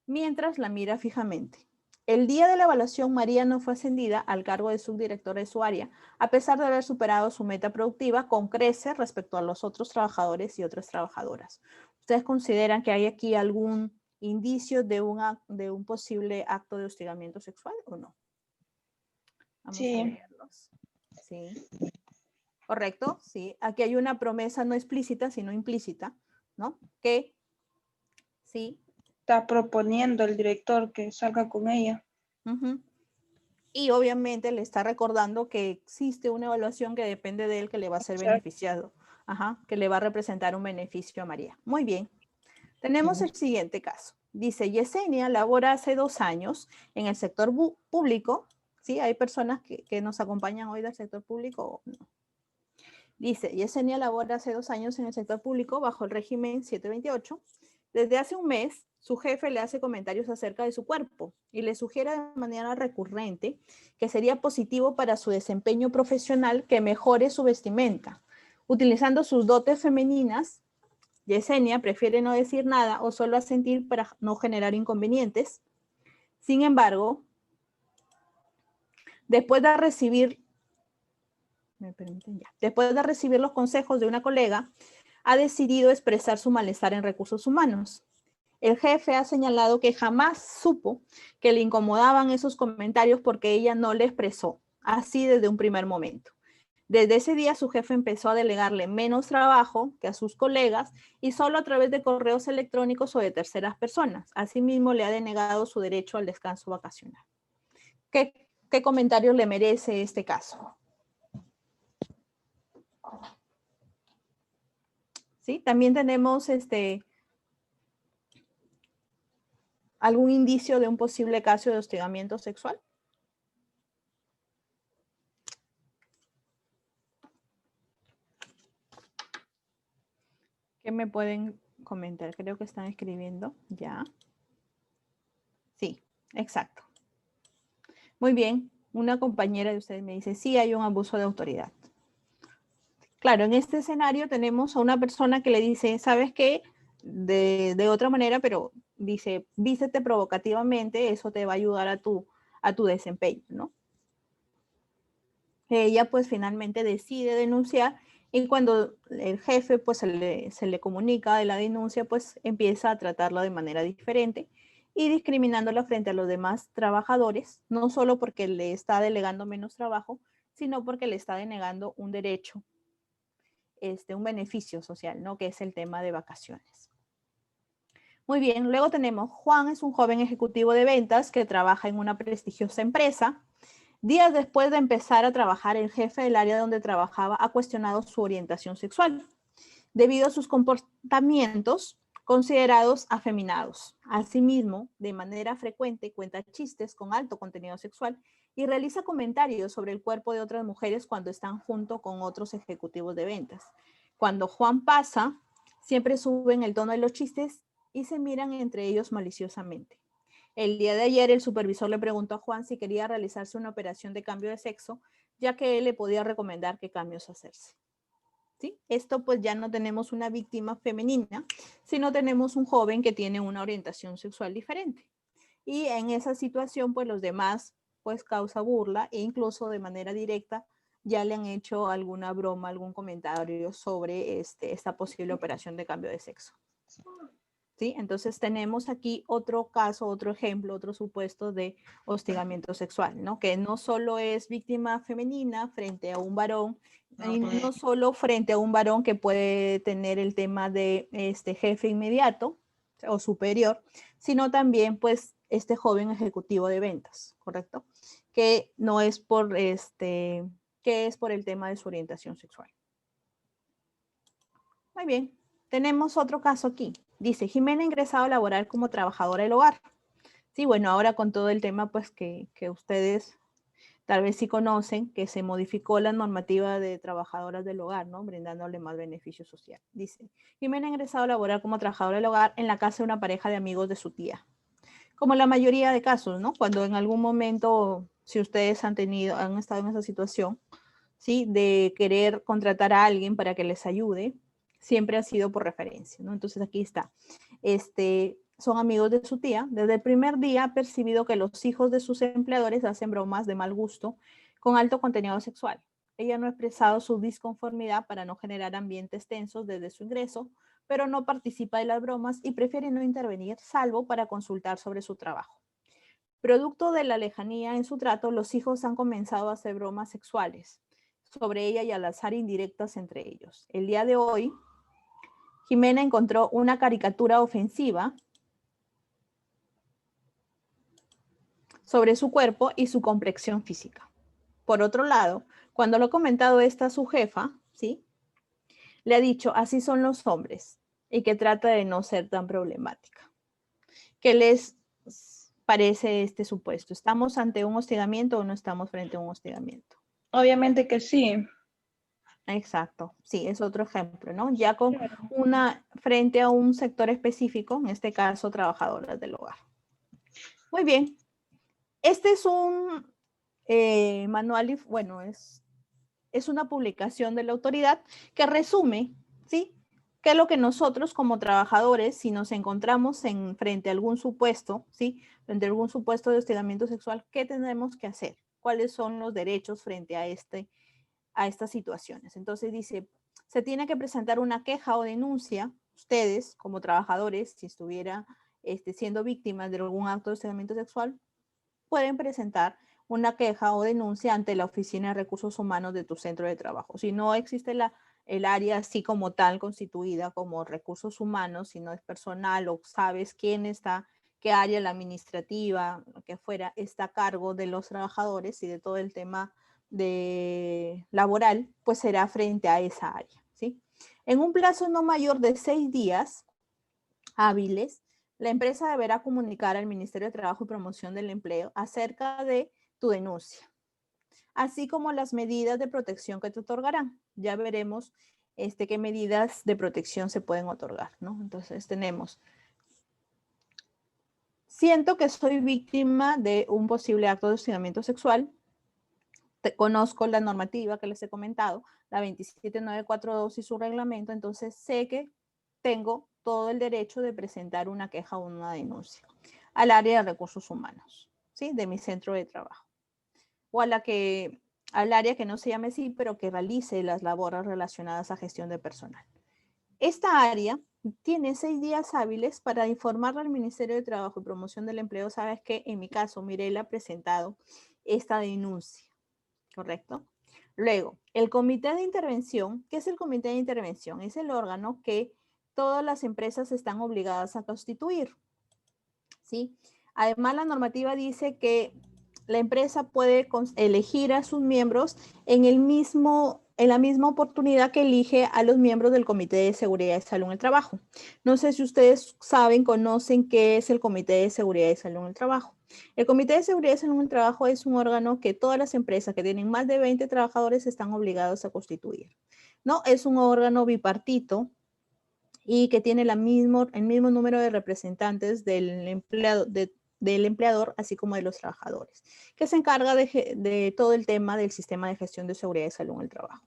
S1: mientras la mira fijamente. El día de la evaluación, María no fue ascendida al cargo de subdirectora de su área, a pesar de haber superado su meta productiva con creces respecto a los otros trabajadores y otras trabajadoras. ¿Ustedes consideran que hay aquí algún indicio de un posible acto de hostigamiento sexual o no? Vamos a leerlos. Sí. ¿Correcto? Sí. Aquí hay una promesa no explícita, sino implícita, ¿no? Que sí.
S2: Está proponiendo el director que salga con ella.
S1: Y obviamente le está recordando que existe una evaluación que depende de él que le va a ser beneficiado. Ajá, que le va a representar un beneficio a María. Muy bien. Tenemos el siguiente caso. Dice, Yesenia labora hace 2 años en el sector público. ¿Sí? Hay personas que nos acompañan hoy del sector público o no. Dice, Yesenia labora hace 2 años en el sector público bajo el régimen 728. Desde hace un mes, su jefe le hace comentarios acerca de su cuerpo y le sugiere de manera recurrente que sería positivo para su desempeño profesional que mejore su vestimenta. Utilizando sus dotes femeninas, Yesenia prefiere no decir nada o solo asentir para no generar inconvenientes. Sin embargo, después de recibir los consejos de una colega, ha decidido expresar su malestar en recursos humanos. El jefe ha señalado que jamás supo que le incomodaban esos comentarios porque ella no le expresó, así desde un primer momento. Desde ese día su jefe empezó a delegarle menos trabajo que a sus colegas y solo a través de correos electrónicos o de terceras personas. Asimismo, le ha denegado su derecho al descanso vacacional. ¿Qué comentarios le merece este caso? ¿Sí? También tenemos algún indicio de un posible caso de hostigamiento sexual. ¿Qué me pueden comentar? Creo que están escribiendo ya. Sí, exacto. Muy bien. Una compañera de ustedes me dice, sí, hay un abuso de autoridad. Claro, en este escenario tenemos a una persona que le dice, ¿sabes qué? De otra manera, pero dice, vístete provocativamente, eso te va a ayudar a tu desempeño, ¿no? Ella pues finalmente decide denunciar y cuando el jefe pues se le comunica de la denuncia, pues empieza a tratarla de manera diferente y discriminándola frente a los demás trabajadores, no solo porque le está delegando menos trabajo, sino porque le está denegando un derecho, un beneficio social, ¿no? Que es el tema de vacaciones. Muy bien, luego tenemos Juan, es un joven ejecutivo de ventas que trabaja en una prestigiosa empresa. Días después de empezar a trabajar, el jefe del área donde trabajaba ha cuestionado su orientación sexual debido a sus comportamientos considerados afeminados. Asimismo, de manera frecuente cuenta chistes con alto contenido sexual y realiza comentarios sobre el cuerpo de otras mujeres cuando están junto con otros ejecutivos de ventas. Cuando Juan pasa, siempre suben el tono de los chistes y se miran entre ellos maliciosamente. El día de ayer el supervisor le preguntó a Juan si quería realizarse una operación de cambio de sexo, ya que él le podía recomendar qué cambios hacerse. ¿Sí? Esto pues ya no tenemos una víctima femenina, sino tenemos un joven que tiene una orientación sexual diferente. Y en esa situación pues los demás pues causa burla e incluso de manera directa ya le han hecho alguna broma, algún comentario sobre esta posible operación de cambio de sexo. ¿Sí? Entonces tenemos aquí otro caso, otro ejemplo, otro supuesto de hostigamiento sexual, ¿no? Que no solo es víctima femenina frente a un varón, y no solo frente a un varón que puede tener el tema de jefe inmediato o superior, sino también pues este joven ejecutivo de ventas, ¿correcto? Que no es por que es por el tema de su orientación sexual. Muy bien, tenemos otro caso aquí. Dice, Jimena ha ingresado a laborar como trabajadora del hogar. Sí, bueno, ahora con todo el tema pues que ustedes tal vez sí conocen, que se modificó la normativa de trabajadoras del hogar, ¿no? Brindándole más beneficio social. Dice, Jimena ha ingresado a laborar como trabajadora del hogar en la casa de una pareja de amigos de su tía. Como la mayoría de casos, ¿no? Cuando en algún momento, si ustedes han estado en esa situación, ¿sí? De querer contratar a alguien para que les ayude, siempre ha sido por referencia, ¿no? Entonces aquí está. Son amigos de su tía. Desde el primer día ha percibido que los hijos de sus empleadores hacen bromas de mal gusto con alto contenido sexual. Ella no ha expresado su disconformidad para no generar ambientes tensos desde su ingreso, pero no participa de las bromas y prefiere no intervenir, salvo para consultar sobre su trabajo. Producto de la lejanía en su trato, los hijos han comenzado a hacer bromas sexuales sobre ella y al lanzar indirectas entre ellos. El día de hoy, Jimena encontró una caricatura ofensiva sobre su cuerpo y su complexión física. Por otro lado, cuando lo ha comentado esta su jefa, ¿sí? Le ha dicho, así son los hombres, y que trata de no ser tan problemática. ¿Qué les parece este supuesto? ¿Estamos ante un hostigamiento o no estamos frente a un hostigamiento?
S2: Obviamente que sí.
S1: Exacto, sí, es otro ejemplo, ¿no? Ya con una frente a un sector específico, en este caso, trabajadoras del hogar. Muy bien. Este es un manual, y bueno, es una publicación de la autoridad que resume, ¿sí? ¿Qué es lo que nosotros como trabajadores, si nos encontramos frente a algún supuesto, ¿sí? Frente a algún supuesto de hostigamiento sexual, ¿qué tenemos que hacer? ¿Cuáles son los derechos frente a estas situaciones? Entonces dice, se tiene que presentar una queja o denuncia, ustedes como trabajadores, si estuviera siendo víctimas de algún acto de hostigamiento sexual, pueden presentar una queja o denuncia ante la Oficina de Recursos Humanos de tu centro de trabajo. Si no existe el área así como tal constituida como recursos humanos, si no es personal o sabes quién está, qué área, la administrativa, lo que fuera, está a cargo de los trabajadores y de todo el tema laboral, pues será frente a esa área, ¿sí? En un plazo no mayor de 6 días hábiles, la empresa deberá comunicar al Ministerio de Trabajo y Promoción del Empleo acerca de tu denuncia, así como las medidas de protección que te otorgarán. Ya veremos qué medidas de protección se pueden otorgar, ¿no? Entonces tenemos, siento que soy víctima de un posible acto de hostigamiento sexual. Conozco la normativa que les he comentado, la 27942 y su reglamento, entonces sé que tengo todo el derecho de presentar una queja o una denuncia al área de recursos humanos, ¿sí? De mi centro de trabajo. O al área que no se llame así, pero que realice las labores relacionadas a gestión de personal. Esta área tiene 6 días hábiles para informarle al Ministerio de Trabajo y Promoción del Empleo. Sabes que en mi caso, Mirela ha presentado esta denuncia, ¿correcto? Luego, el comité de intervención. ¿Qué es el comité de intervención? Es el órgano que todas las empresas están obligadas a constituir, ¿sí? Además, la normativa dice que la empresa puede elegir a sus miembros en la misma oportunidad que elige a los miembros del Comité de Seguridad y Salud en el Trabajo. No sé si ustedes conocen qué es el Comité de Seguridad y Salud en el Trabajo. El Comité de Seguridad y Salud en el Trabajo es un órgano que todas las empresas que tienen más de 20 trabajadores están obligados a constituir, ¿no? Es un órgano bipartito y que tiene el mismo número de representantes del empleador, así como de los trabajadores, que se encarga de todo el tema del sistema de gestión de seguridad y salud en el trabajo.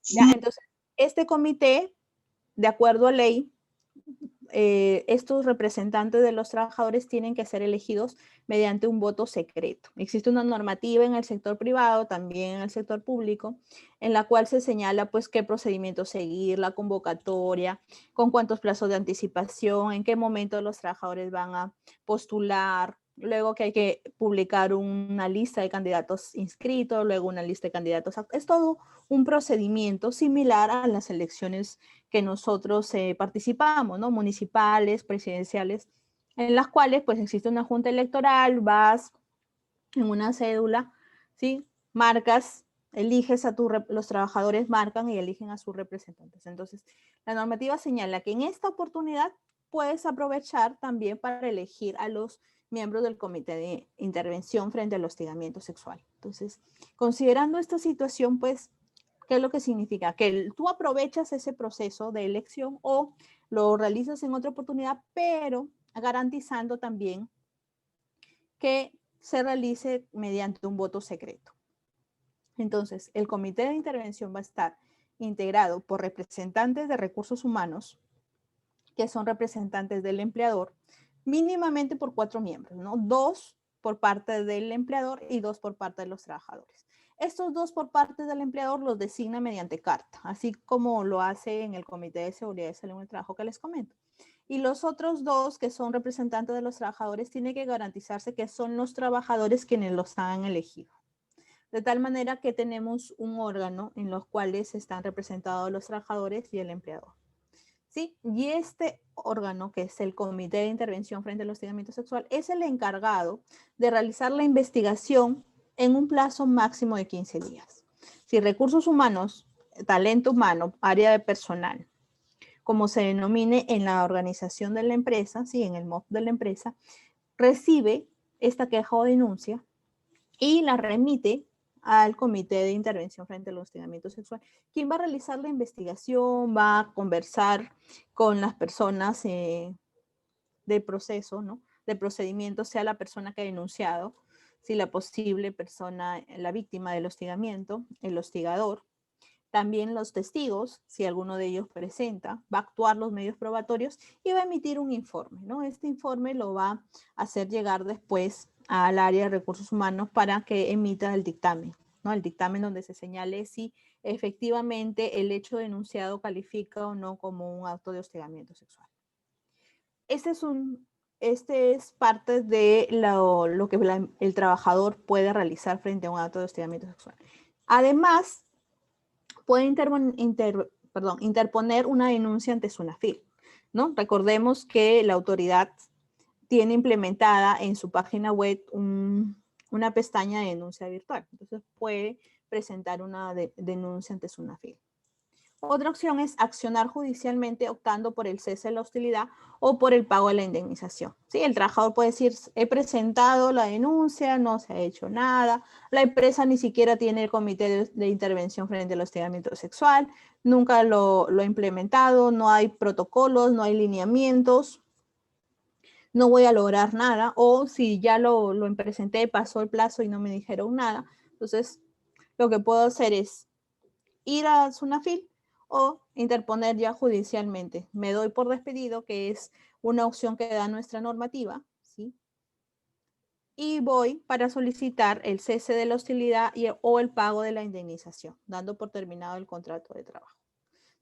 S1: ¿Ya? Entonces, este comité, de acuerdo a ley, estos representantes de los trabajadores tienen que ser elegidos mediante un voto secreto. Existe una normativa en el sector privado, también en el sector público, en la cual se señala pues qué procedimiento seguir, la convocatoria, con cuántos plazos de anticipación, en qué momento los trabajadores van a postular, luego que hay que publicar una lista de candidatos inscritos, luego una lista de candidatos. Es todo un procedimiento similar a las elecciones que nosotros participamos, ¿no? Municipales, presidenciales, en las cuales pues existe una junta electoral, vas en una cédula, ¿sí? Marcas, eliges los trabajadores marcan y eligen a sus representantes. Entonces, la normativa señala que en esta oportunidad puedes aprovechar también para elegir a los miembros del comité de intervención frente al hostigamiento sexual. Entonces, considerando esta situación, pues, ¿qué es lo que significa? Que tú aprovechas ese proceso de elección o lo realizas en otra oportunidad, pero garantizando también que se realice mediante un voto secreto. Entonces, el comité de intervención va a estar integrado por representantes de recursos humanos, que son representantes del empleador, mínimamente por 4 miembros, ¿no? 2 por parte del empleador y 2 por parte de los trabajadores. Estos 2 por parte del empleador los designa mediante carta, así como lo hace en el Comité de Seguridad y Salud en el Trabajo que les comento. Y los otros 2, que son representantes de los trabajadores, tiene que garantizarse que son los trabajadores quienes los han elegido. De tal manera que tenemos un órgano en los cuales están representados los trabajadores y el empleador. ¿sí? Y este órgano, que es el Comité de Intervención frente al Hostigamiento Sexual, es el encargado de realizar la investigación en un plazo máximo de 15 días. Si recursos humanos, talento humano, área de personal, como se denomine en la organización de la empresa, ¿sí? En el MOP de la empresa, recibe esta queja o denuncia y la remite al Comité de Intervención frente al Hostigamiento Sexual, quien va a realizar la investigación, va a conversar con las personas del proceso, ¿no? Del procedimiento, sea la persona que ha denunciado, si la posible persona, la víctima del hostigamiento, el hostigador, también los testigos, si alguno de ellos presenta, va a actuar los medios probatorios y va a emitir un informe, ¿no? Este informe lo va a hacer llegar después al área de recursos humanos para que emita el dictamen, ¿no? El dictamen donde se señale si efectivamente el hecho denunciado califica o no como un acto de hostigamiento sexual. Este es parte de lo que el trabajador puede realizar frente a un acto de hostigamiento sexual. Además, puede interponer una denuncia ante SUNAFIL, ¿no? Recordemos que la autoridad tiene implementada en su página web una pestaña de denuncia virtual. Entonces puede presentar una denuncia ante SUNAFIL. Otra opción es accionar judicialmente optando por el cese de la hostilidad o por el pago de la indemnización. ¿Sí? El trabajador puede decir, he presentado la denuncia, no se ha hecho nada, la empresa ni siquiera tiene el comité de intervención frente al hostigamiento sexual, nunca lo ha implementado, no hay protocolos, no hay lineamientos, no voy a lograr nada, o si ya lo presenté, pasó el plazo y no me dijeron nada. Entonces, lo que puedo hacer es ir a SUNAFIL o interponer ya judicialmente. Me doy por despedido, que es una opción que da nuestra normativa, ¿sí? Y voy para solicitar el cese de la hostilidad o el pago de la indemnización, dando por terminado el contrato de trabajo.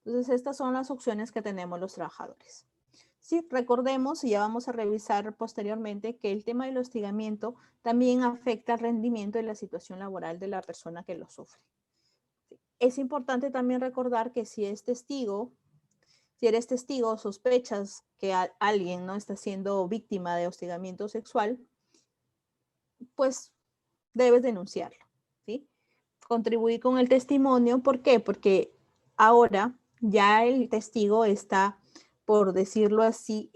S1: Entonces, estas son las opciones que tenemos los trabajadores. Sí, recordemos, y ya vamos a revisar posteriormente, que el tema del hostigamiento también afecta el rendimiento y la situación laboral de la persona que lo sufre. Es importante también recordar que si eres testigo o sospechas que alguien no está siendo víctima de hostigamiento sexual, pues debes denunciarlo, ¿sí? Contribuir con el testimonio, ¿por qué? Porque ahora ya el testigo está, por decirlo así,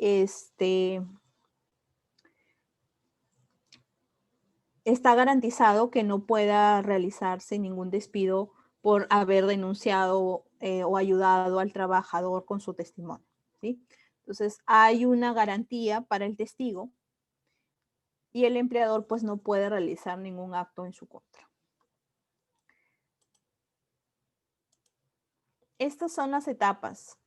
S1: está garantizado que no pueda realizarse ningún despido por haber denunciado o ayudado al trabajador con su testimonio, ¿sí? Entonces, hay una garantía para el testigo y el empleador pues no puede realizar ningún acto en su contra. Estas son las etapas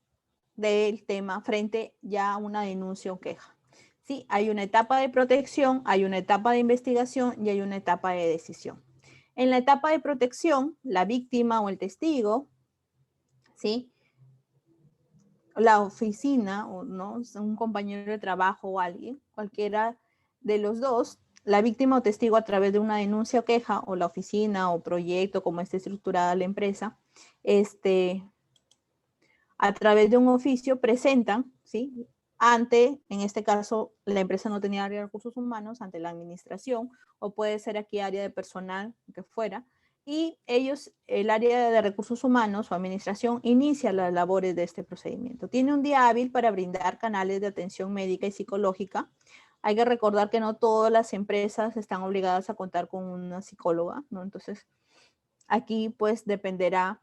S1: del tema frente ya a una denuncia o queja. Sí, hay una etapa de protección, hay una etapa de investigación y hay una etapa de decisión. En la etapa de protección, la víctima o el testigo, ¿sí? La oficina, o no, un compañero de trabajo o alguien, cualquiera de los dos, la víctima o testigo a través de una denuncia o queja, o la oficina o proyecto, como esté estructurada la empresa, a través de un oficio presentan, ¿sí? Ante, en este caso, la empresa no tenía área de recursos humanos, ante la administración, o puede ser aquí área de personal, que fuera, y ellos, el área de recursos humanos o administración, inicia las labores de este procedimiento. Tiene un día hábil para brindar canales de atención médica y psicológica. Hay que recordar que no todas las empresas están obligadas a contar con una psicóloga, ¿no? Entonces, aquí pues dependerá.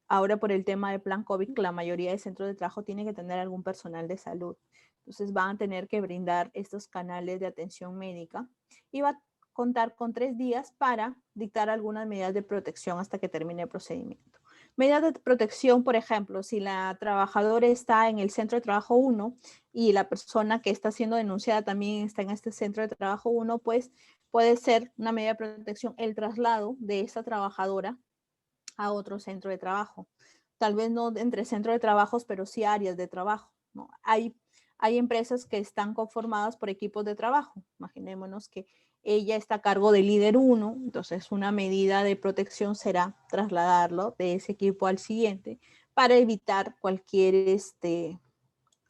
S1: Ahora por el tema del plan COVID, la mayoría de centros de trabajo tiene que tener algún personal de salud. Entonces van a tener que brindar estos canales de atención médica y va a contar con 3 días para dictar algunas medidas de protección hasta que termine el procedimiento. Medidas de protección, por ejemplo, si la trabajadora está en el centro de trabajo 1 y la persona que está siendo denunciada también está en este centro de trabajo 1, pues puede ser una medida de protección el traslado de esa trabajadora a otro centro de trabajo. Tal vez no entre centros de trabajos, pero sí áreas de trabajo, ¿no? Hay empresas que están conformadas por equipos de trabajo. Imaginémonos que ella está a cargo del líder 1, entonces una medida de protección será trasladarlo de ese equipo al siguiente para evitar cualquier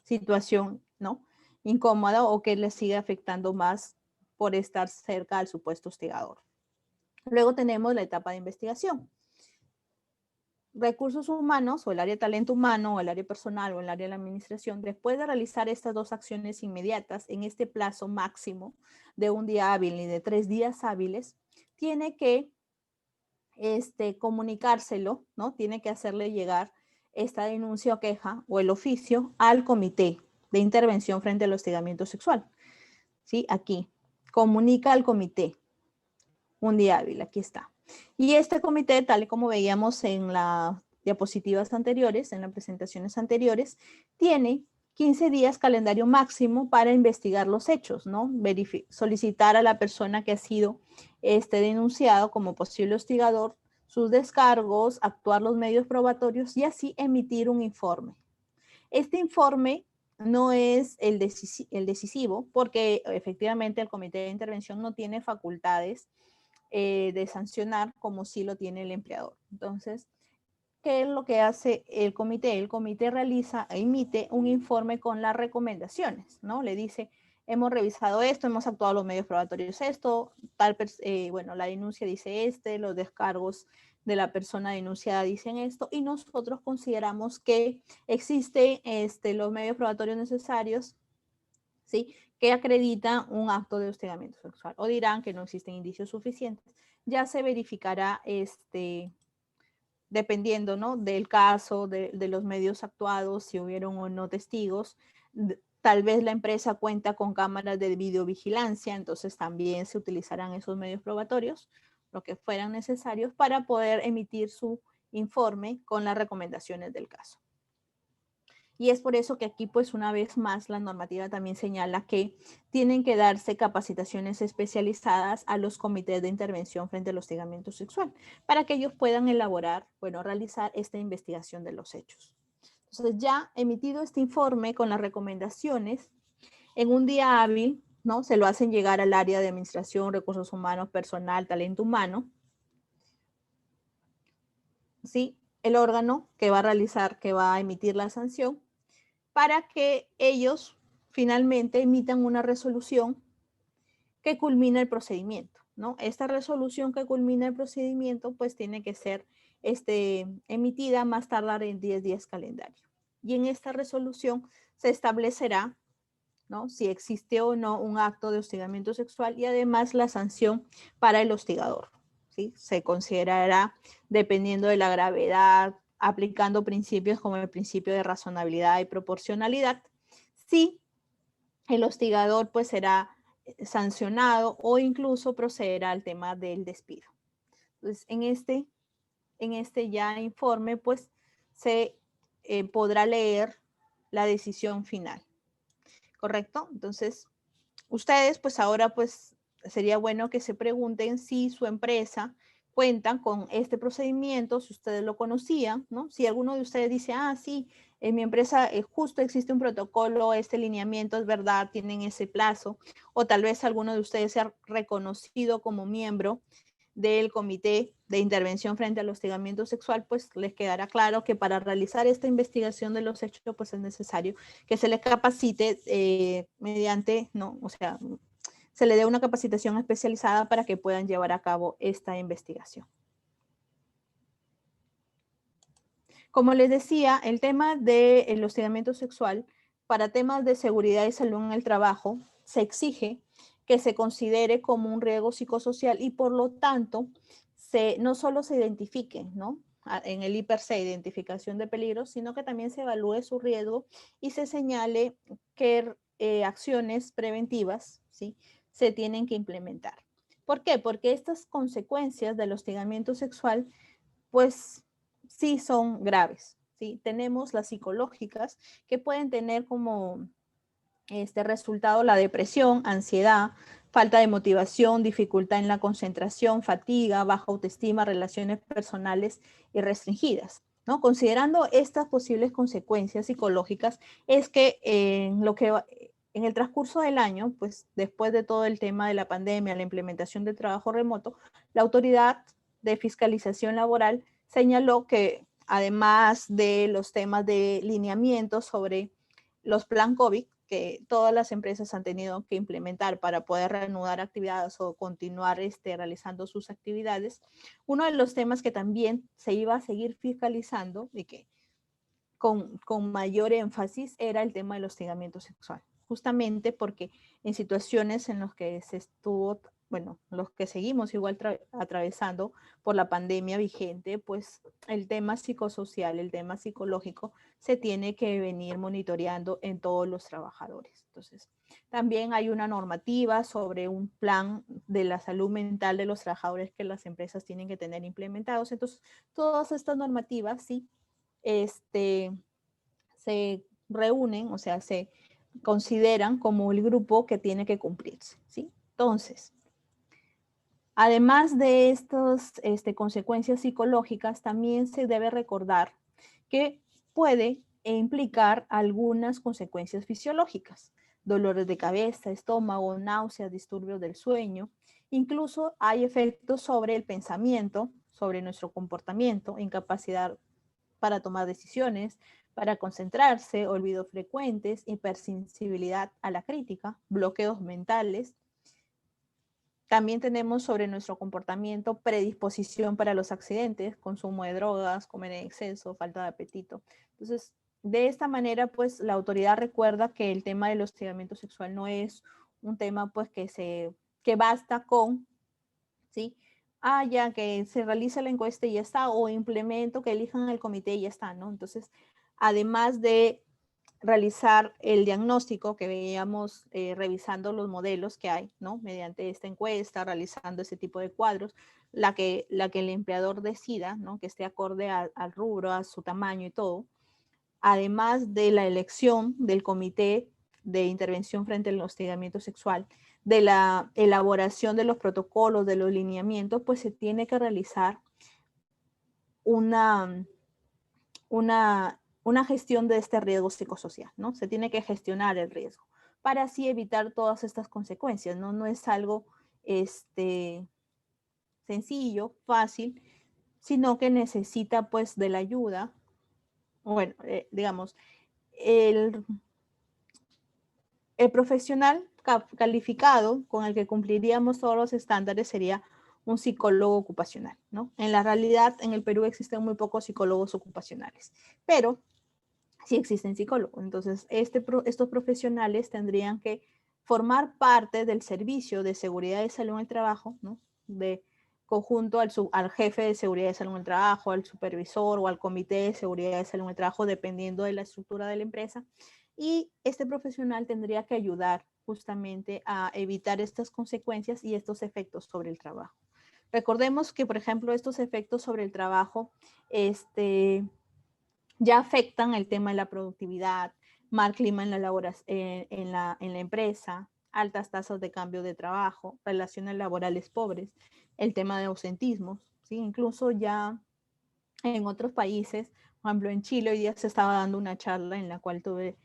S1: situación, ¿no?, incómoda o que le siga afectando más por estar cerca al supuesto hostigador. Luego tenemos la etapa de investigación. Recursos humanos o el área de talento humano o el área personal o el área de la administración, después de realizar estas dos acciones inmediatas en este plazo máximo de un día hábil y de 3 días hábiles, tiene que comunicárselo, ¿no? Tiene que hacerle llegar esta denuncia o queja o el oficio al comité de intervención frente al hostigamiento sexual. ¿Sí? Aquí, comunica al comité un día hábil, aquí está. Y este comité, tal y como veíamos en las diapositivas anteriores, en las presentaciones anteriores, tiene 15 días calendario máximo para investigar los hechos, ¿no? Solicitar a la persona que ha sido denunciado como posible hostigador sus descargos, actuar los medios probatorios y así emitir un informe. Este informe no es el decisivo porque efectivamente el comité de intervención no tiene facultades de sancionar como sí lo tiene el empleador. Entonces, ¿qué es lo que hace el comité? El comité emite un informe con las recomendaciones, ¿no? Le dice, hemos revisado esto, hemos actuado los medios probatorios esto, bueno, la denuncia dice los descargos de la persona denunciada dicen esto, y nosotros consideramos que existen los medios probatorios necesarios, ¿sí?, que acreditan un acto de hostigamiento sexual, o dirán que no existen indicios suficientes. Ya se verificará dependiendo, ¿no?, del caso, de los medios actuados, si hubieron o no testigos. Tal vez la empresa cuenta con cámaras de videovigilancia, entonces también se utilizarán esos medios probatorios, lo que fueran necesarios para poder emitir su informe con las recomendaciones del caso. Y es por eso que aquí, pues una vez más, la normativa también señala que tienen que darse capacitaciones especializadas a los comités de intervención frente al hostigamiento sexual para que ellos puedan elaborar, bueno, realizar esta investigación de los hechos. Entonces, ya emitido este informe con las recomendaciones, en un día hábil, ¿no?, se lo hacen llegar al área de administración, recursos humanos, personal, talento humano, ¿sí?, el órgano que va a emitir la sanción, para que ellos finalmente emitan una resolución que culmina el procedimiento, ¿no? Esta resolución que culmina el procedimiento, pues tiene que ser emitida más tardar en 10 días calendario. Y en esta resolución se establecerá, ¿no?, si existe o no un acto de hostigamiento sexual y además la sanción para el hostigador, ¿sí? Se considerará dependiendo de la gravedad, aplicando principios como el principio de razonabilidad y proporcionalidad, si el hostigador pues será sancionado o incluso procederá al tema del despido. Entonces, en este ya informe pues se podrá leer la decisión final, ¿correcto? Entonces, ustedes pues ahora pues sería bueno que se pregunten si su empresa cuentan con este procedimiento, si ustedes lo conocían, ¿no? Si alguno de ustedes dice, ah, sí, en mi empresa justo existe un protocolo, este lineamiento es verdad, tienen ese plazo, o tal vez alguno de ustedes sea reconocido como miembro del comité de intervención frente al hostigamiento sexual, pues les quedará claro que para realizar esta investigación de los hechos, pues es necesario que se les capacite mediante, ¿no?, o sea, se le dé una capacitación especializada para que puedan llevar a cabo esta investigación. Como les decía, el tema del hostigamiento sexual, para temas de seguridad y salud en el trabajo, se exige que se considere como un riesgo psicosocial y por lo tanto, no solo se identifique, ¿no?, en el IPERC, identificación de peligros, sino que también se evalúe su riesgo y se señale qué acciones preventivas, ¿sí?, se tienen que implementar. ¿Por qué? Porque estas consecuencias del hostigamiento sexual, pues sí son graves, ¿sí? Tenemos las psicológicas que pueden tener como resultado la depresión, ansiedad, falta de motivación, dificultad en la concentración, fatiga, baja autoestima, relaciones personales y restringidas, ¿no? Considerando estas posibles consecuencias psicológicas, es que en el transcurso del año, pues después de todo el tema de la pandemia, la implementación del trabajo remoto, la Autoridad de Fiscalización Laboral señaló que además de los temas de lineamientos sobre los plan COVID, que todas las empresas han tenido que implementar para poder reanudar actividades o continuar realizando sus actividades. Uno de los temas que también se iba a seguir fiscalizando y que con mayor énfasis era el tema del hostigamiento sexual, justamente porque en situaciones en las que se estuvo, bueno, los que seguimos igual atravesando por la pandemia vigente, pues el tema psicosocial, el tema psicológico se tiene que venir monitoreando en todos los trabajadores. Entonces, también hay una normativa sobre un plan de la salud mental de los trabajadores que las empresas tienen que tener implementados. Entonces, todas estas normativas, sí, se reúnen, o sea, se consideran como el grupo que tiene que cumplirse, ¿sí? Entonces, además de estas consecuencias psicológicas, también se debe recordar que puede implicar algunas consecuencias fisiológicas, dolores de cabeza, estómago, náuseas, disturbios del sueño. Incluso hay efectos sobre el pensamiento, sobre nuestro comportamiento, incapacidad para tomar decisiones, para concentrarse, olvidos frecuentes, hipersensibilidad a la crítica, bloqueos mentales. También tenemos sobre nuestro comportamiento predisposición para los accidentes, consumo de drogas, comer en exceso, falta de apetito. Entonces, de esta manera, pues la autoridad recuerda que el tema del hostigamiento sexual no es un tema pues que basta con, ¿sí? Ya que se realiza la encuesta y ya está, o implemento que elijan el comité y ya está, ¿no? Entonces, además de realizar el diagnóstico que veíamos revisando los modelos que hay, ¿no? Mediante esta encuesta, realizando ese tipo de cuadros, la que el empleador decida, ¿no? Que esté acorde al rubro, a su tamaño y todo. Además de la elección del comité de intervención frente al hostigamiento sexual, de la elaboración de los protocolos, de los lineamientos, pues se tiene que realizar una gestión de este riesgo psicosocial, ¿no? Se tiene que gestionar el riesgo para así evitar todas estas consecuencias, ¿no? No es algo sencillo, fácil, sino que necesita pues de la ayuda, bueno, digamos, el profesional calificado con el que cumpliríamos todos los estándares sería un psicólogo ocupacional, ¿no? En la realidad, en el Perú existen muy pocos psicólogos ocupacionales, pero sí existen psicólogos. Entonces, estos profesionales tendrían que formar parte del servicio de seguridad y salud en el trabajo, ¿no? De conjunto al jefe de seguridad y salud en el trabajo, al supervisor o al comité de seguridad y salud en el trabajo, dependiendo de la estructura de la empresa. Y este profesional tendría que ayudar justamente a evitar estas consecuencias y estos efectos sobre el trabajo. Recordemos que, por ejemplo, estos efectos sobre el trabajo, ya afectan el tema de la productividad, mal clima en la empresa, altas tasas de cambio de trabajo, relaciones laborales pobres, el tema de ausentismos, ¿sí? Incluso ya en otros países, por ejemplo en Chile hoy día se estaba dando una charla en la cual tuve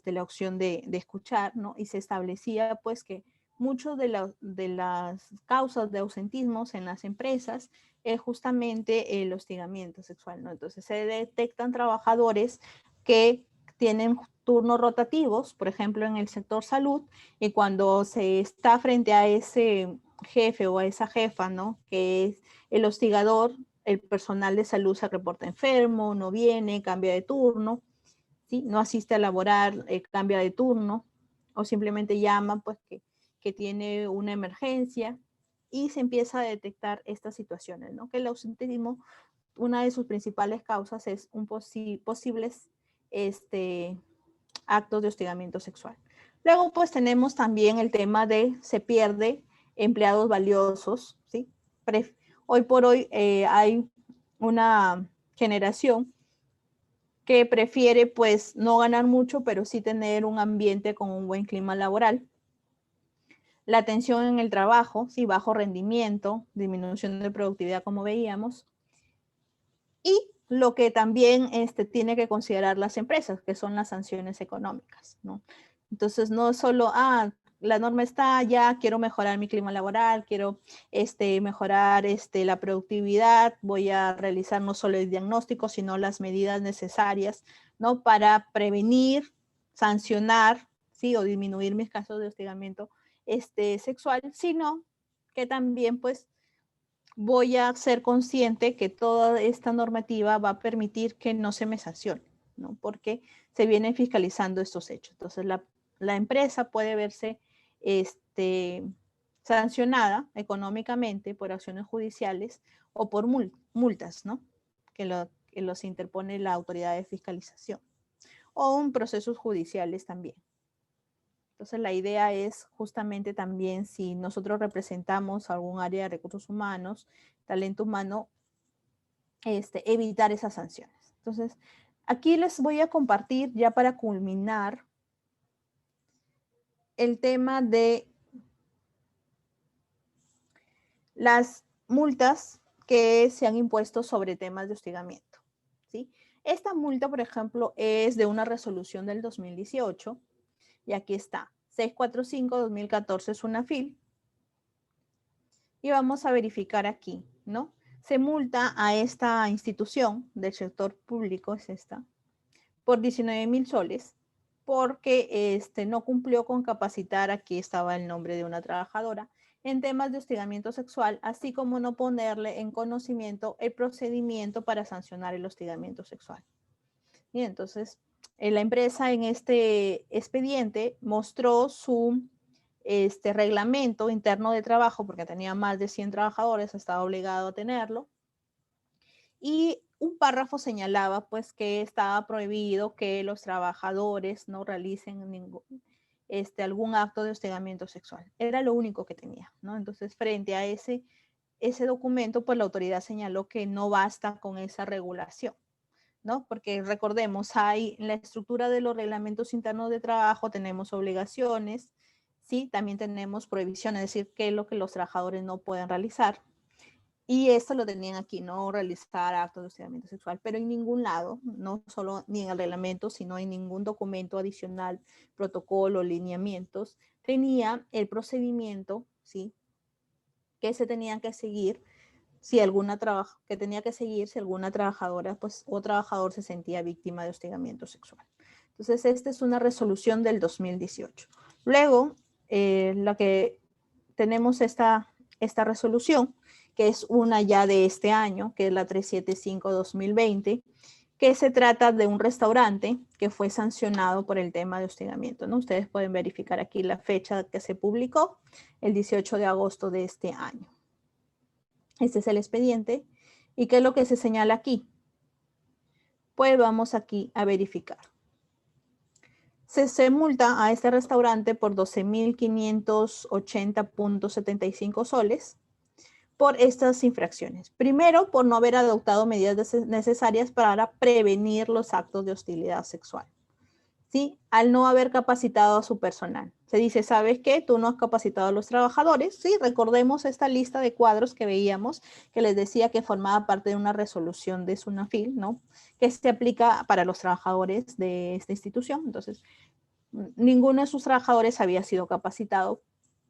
S1: la opción de escuchar, ¿no? Y se establecía pues que muchas de las causas de ausentismos en las empresas es justamente el hostigamiento sexual, ¿no? Entonces se detectan trabajadores que tienen turnos rotativos, por ejemplo en el sector salud, y cuando se está frente a ese jefe o a esa jefa, ¿no? Que es el hostigador, el personal de salud se reporta enfermo, no viene, cambia de turno, ¿sí? No asiste a laborar, cambia de turno, o simplemente llama pues que tiene una emergencia, y se empieza a detectar estas situaciones, ¿no? Que el ausentismo, una de sus principales causas es posibles actos de hostigamiento sexual. Luego pues tenemos también el tema de se pierde empleados valiosos, ¿sí? Hoy por hoy hay una generación que prefiere pues no ganar mucho, pero sí tener un ambiente con un buen clima laboral. La tensión en el trabajo, sí, bajo rendimiento, disminución de productividad como veíamos. Y lo que también tiene que considerar las empresas, que son las sanciones económicas, ¿no? Entonces no solo, la norma está ya, quiero mejorar mi clima laboral, quiero mejorar la productividad, voy a realizar no solo el diagnóstico, sino las medidas necesarias, ¿no? Para prevenir, sancionar, ¿sí? O disminuir mis casos de hostigamiento sexual, sino que también pues voy a ser consciente que toda esta normativa va a permitir que no se me sancione, ¿no? Porque se vienen fiscalizando estos hechos. Entonces, la empresa puede verse sancionada económicamente por acciones judiciales o por multas, ¿no? Que los interpone la autoridad de fiscalización o en procesos judiciales también. Entonces, la idea es justamente también si nosotros representamos algún área de recursos humanos, talento humano, evitar esas sanciones. Entonces, aquí les voy a compartir ya para culminar el tema de las multas que se han impuesto sobre temas de hostigamiento, ¿sí? Esta multa, por ejemplo, es de una resolución del 2018 y aquí está, 645-2014 es una FIL y vamos a verificar aquí, ¿no? Se multa a esta institución del sector público, es esta, por 19,000 soles porque no cumplió con capacitar, aquí estaba el nombre de una trabajadora, en temas de hostigamiento sexual, así como no ponerle en conocimiento el procedimiento para sancionar el hostigamiento sexual. Y entonces, la empresa en este expediente mostró su reglamento interno de trabajo, porque tenía más de 100 trabajadores, estaba obligado a tenerlo, y un párrafo señalaba pues que estaba prohibido que los trabajadores no realicen algún acto de hostigamiento sexual. Era lo único que tenía, ¿no? Entonces, frente a ese documento, pues la autoridad señaló que no basta con esa regulación, ¿no? Porque recordemos, hay en la estructura de los reglamentos internos de trabajo, tenemos obligaciones, ¿sí? También tenemos prohibiciones, es decir, qué es lo que los trabajadores no pueden realizar. Y esto lo tenían aquí, no realizar actos de hostigamiento sexual, pero en ningún lado, no solo ni en el reglamento, sino en ningún documento adicional, protocolo, lineamientos, tenía el procedimiento, ¿sí? Que se tenían que seguir si alguna trabajadora pues, o trabajador se sentía víctima de hostigamiento sexual. Entonces, esta es una resolución del 2018. Luego, la que tenemos esta resolución, que es una ya de este año, que es la 375-2020, que se trata de un restaurante que fue sancionado por el tema de hostigamiento, ¿no? Ustedes pueden verificar aquí la fecha que se publicó, el 18 de agosto de este año. Este es el expediente. ¿Y qué es lo que se señala aquí? Pues vamos aquí a verificar. Se multa a este restaurante por 12,580.75 soles por estas infracciones. Primero, por no haber adoptado medidas necesarias para prevenir los actos de hostilidad sexual. ¿Sí? Al no haber capacitado a su personal. Se dice, ¿sabes qué? Tú no has capacitado a los trabajadores. Sí, recordemos esta lista de cuadros que veíamos, que les decía que formaba parte de una resolución de SUNAFIL, ¿no? Que se aplica para los trabajadores de esta institución. Entonces, ninguno de sus trabajadores había sido capacitado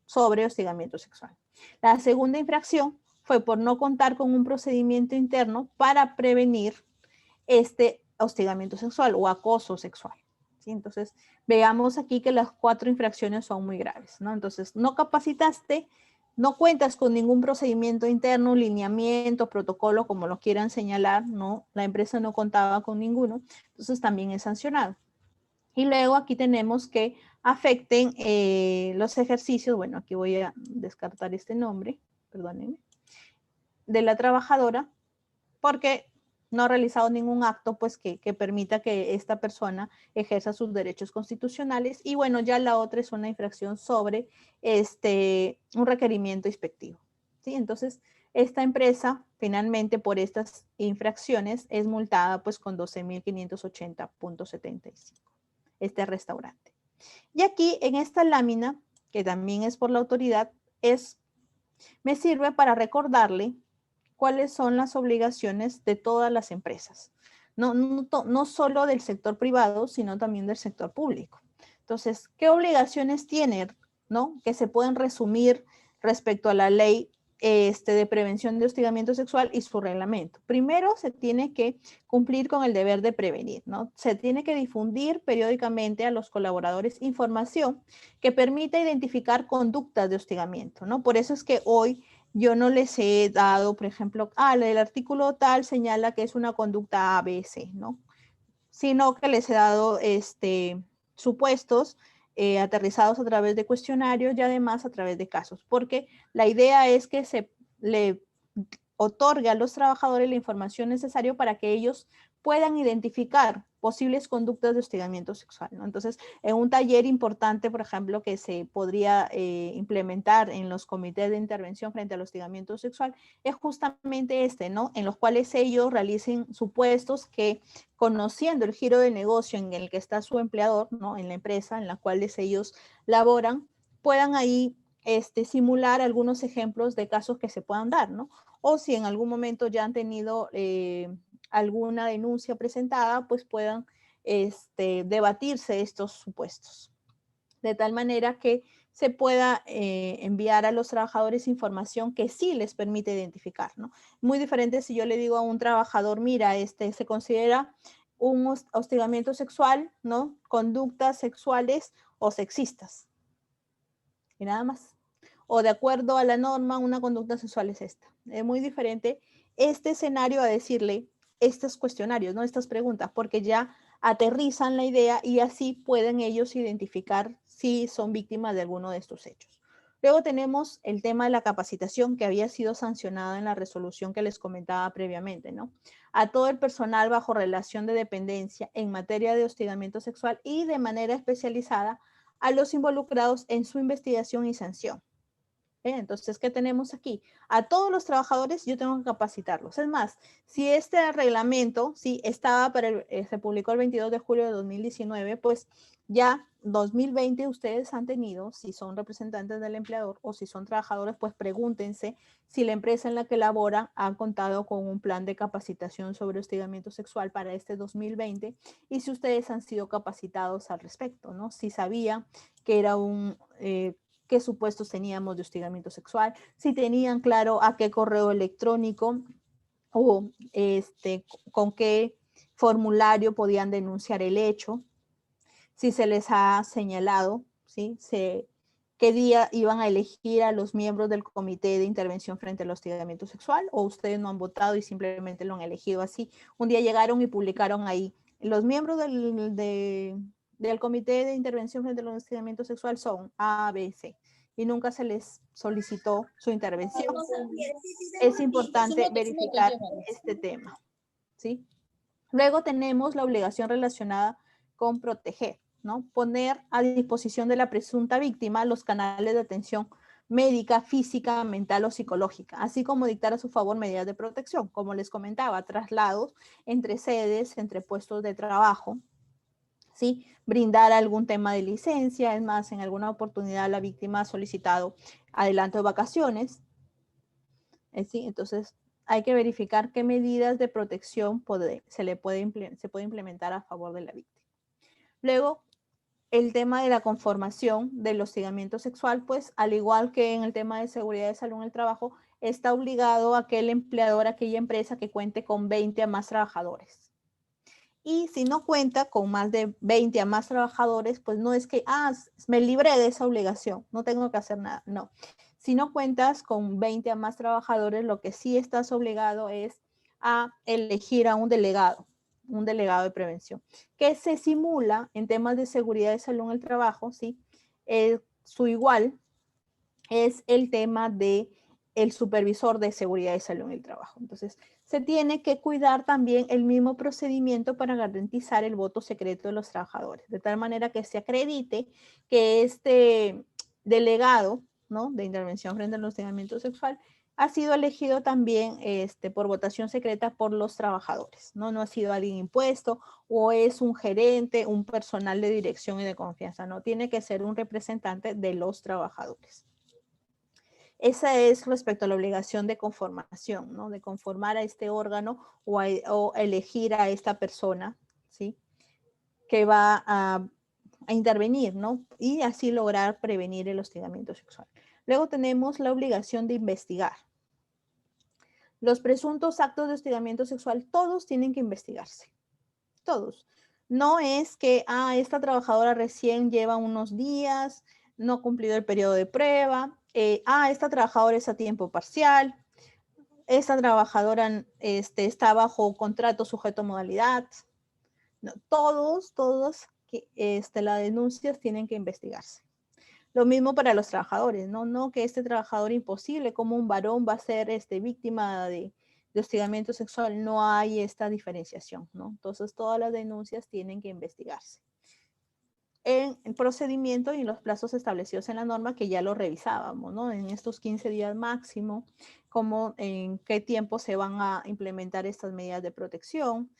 S1: sobre hostigamiento sexual. La segunda infracción fue por no contar con un procedimiento interno para prevenir este hostigamiento sexual o acoso sexual. ¿Sí? Entonces, veamos aquí que las 4 infracciones son muy graves, ¿no? Entonces, no capacitaste, no cuentas con ningún procedimiento interno, lineamiento, protocolo, como lo quieran señalar, ¿no? La empresa no contaba con ninguno, entonces también es sancionado. Y luego aquí tenemos que afecten los ejercicios, bueno, aquí voy a descartar este nombre, perdónenme, de la trabajadora, porque no ha realizado ningún acto pues que permita que esta persona ejerza sus derechos constitucionales. Y bueno, ya la otra es una infracción sobre un requerimiento inspectivo. ¿Sí? Entonces, esta empresa finalmente por estas infracciones es multada pues con 12,580.75. Este restaurante. Y aquí en esta lámina, que también es por la autoridad, me sirve para recordarle cuáles son las obligaciones de todas las empresas. No solo del sector privado, sino también del sector público. Entonces, ¿qué obligaciones tiene ¿no? Que se pueden resumir respecto a la ley de prevención de hostigamiento sexual y su reglamento. Primero, se tiene que cumplir con el deber de prevenir, ¿no? Se tiene que difundir periódicamente a los colaboradores información que permita identificar conductas de hostigamiento, ¿no? Por eso es que hoy yo no les he dado, por ejemplo, el artículo tal señala que es una conducta ABC, ¿no? Sino que les he dado supuestos aterrizados a través de cuestionarios y además a través de casos, porque la idea es que se le otorgue a los trabajadores la información necesaria para que ellos puedan identificar posibles conductas de hostigamiento sexual, ¿no? Entonces, en un taller importante, por ejemplo, que se podría implementar en los comités de intervención frente al hostigamiento sexual, es justamente ¿no? En los cuales ellos realicen supuestos que, conociendo el giro de negocio en el que está su empleador, ¿no? En la empresa en la cual ellos laboran, puedan ahí simular algunos ejemplos de casos que se puedan dar, ¿no? O si en algún momento ya han tenido alguna denuncia presentada, pues puedan debatirse estos supuestos. De tal manera que se pueda enviar a los trabajadores información que sí les permite identificar, ¿no? Muy diferente si yo le digo a un trabajador, mira, se considera un hostigamiento sexual, ¿no? Conductas sexuales o sexistas. Y nada más. O de acuerdo a la norma, una conducta sexual es esta. Es muy diferente este escenario a decirle estos cuestionarios, ¿no? Estas preguntas, porque ya aterrizan la idea y así pueden ellos identificar si son víctimas de alguno de estos hechos. Luego tenemos el tema de la capacitación que había sido sancionada en la resolución que les comentaba previamente, ¿no? A todo el personal bajo relación de dependencia en materia de hostigamiento sexual y de manera especializada a los involucrados en su investigación y sanción. Entonces, ¿qué tenemos aquí? A todos los trabajadores yo tengo que capacitarlos. Es más, si este reglamento, sí, estaba se publicó el 22 de julio de 2019, pues ya 2020 ustedes han tenido, si son representantes del empleador o si son trabajadores, pues pregúntense si la empresa en la que laboran ha contado con un plan de capacitación sobre hostigamiento sexual para este 2020 y si ustedes han sido capacitados al respecto, ¿no? Si sabían que era qué supuestos teníamos de hostigamiento sexual, si tenían claro a qué correo electrónico o con qué formulario podían denunciar el hecho, si se les ha señalado, ¿sí? qué día iban a elegir a los miembros del comité de intervención frente al hostigamiento sexual, o ustedes no han votado y simplemente lo han elegido así. Un día llegaron y publicaron ahí, los miembros del comité de intervención frente al hostigamiento sexual son A, B, C, y nunca se les solicitó su intervención. Es importante verificar este tema, ¿sí? Luego tenemos la obligación relacionada con proteger, ¿no? Poner a disposición de la presunta víctima los canales de atención médica, física, mental o psicológica, así como dictar a su favor medidas de protección, como les comentaba, traslados entre sedes, entre puestos de trabajo, ¿sí? Brindar algún tema de licencia, es más, en alguna oportunidad la víctima ha solicitado adelanto de vacaciones, ¿sí? Entonces, hay que verificar qué medidas de protección se puede implementar a favor de la víctima. Luego, el tema de la conformación del hostigamiento sexual, pues al igual que en el tema de seguridad de salud en el trabajo, está obligado aquel empleador, aquella empresa que cuente con 20 a más trabajadores. Y si no cuenta con más de 20 a más trabajadores, pues no es que, me libré de esa obligación, no tengo que hacer nada, no. Si no cuentas con 20 a más trabajadores, lo que sí estás obligado es a elegir a un delegado de prevención, que se simula en temas de seguridad y salud en el trabajo, ¿sí? Su igual es el tema de el supervisor de seguridad y salud en el trabajo. Entonces, se tiene que cuidar también el mismo procedimiento para garantizar el voto secreto de los trabajadores, de tal manera que se acredite que este delegado, ¿no? De intervención frente al hostigamiento sexual ha sido elegido también por votación secreta por los trabajadores, ¿no? No ha sido alguien impuesto o es un gerente, un personal de dirección y de confianza, no, tiene que ser un representante de los trabajadores. Esa es respecto a la obligación de conformación, ¿no? De conformar a este órgano o elegir a esta persona, ¿sí? Que va a intervenir, ¿no? Y así lograr prevenir el hostigamiento sexual. Luego tenemos la obligación de investigar. Los presuntos actos de hostigamiento sexual, todos tienen que investigarse. Todos. No es que, esta trabajadora recién lleva unos días, no ha cumplido el periodo de prueba, esta trabajadora es a tiempo parcial, esta trabajadora está bajo contrato sujeto a modalidad. No, todos las denuncias tienen que investigarse. Lo mismo para los trabajadores, no que este trabajador imposible, como un varón va a ser víctima de hostigamiento sexual, no hay esta diferenciación, ¿no? Entonces todas las denuncias tienen que investigarse en el procedimiento y en los plazos establecidos en la norma, que ya lo revisábamos, ¿no? En estos 15 días máximo, en qué tiempo se van a implementar estas medidas de protección,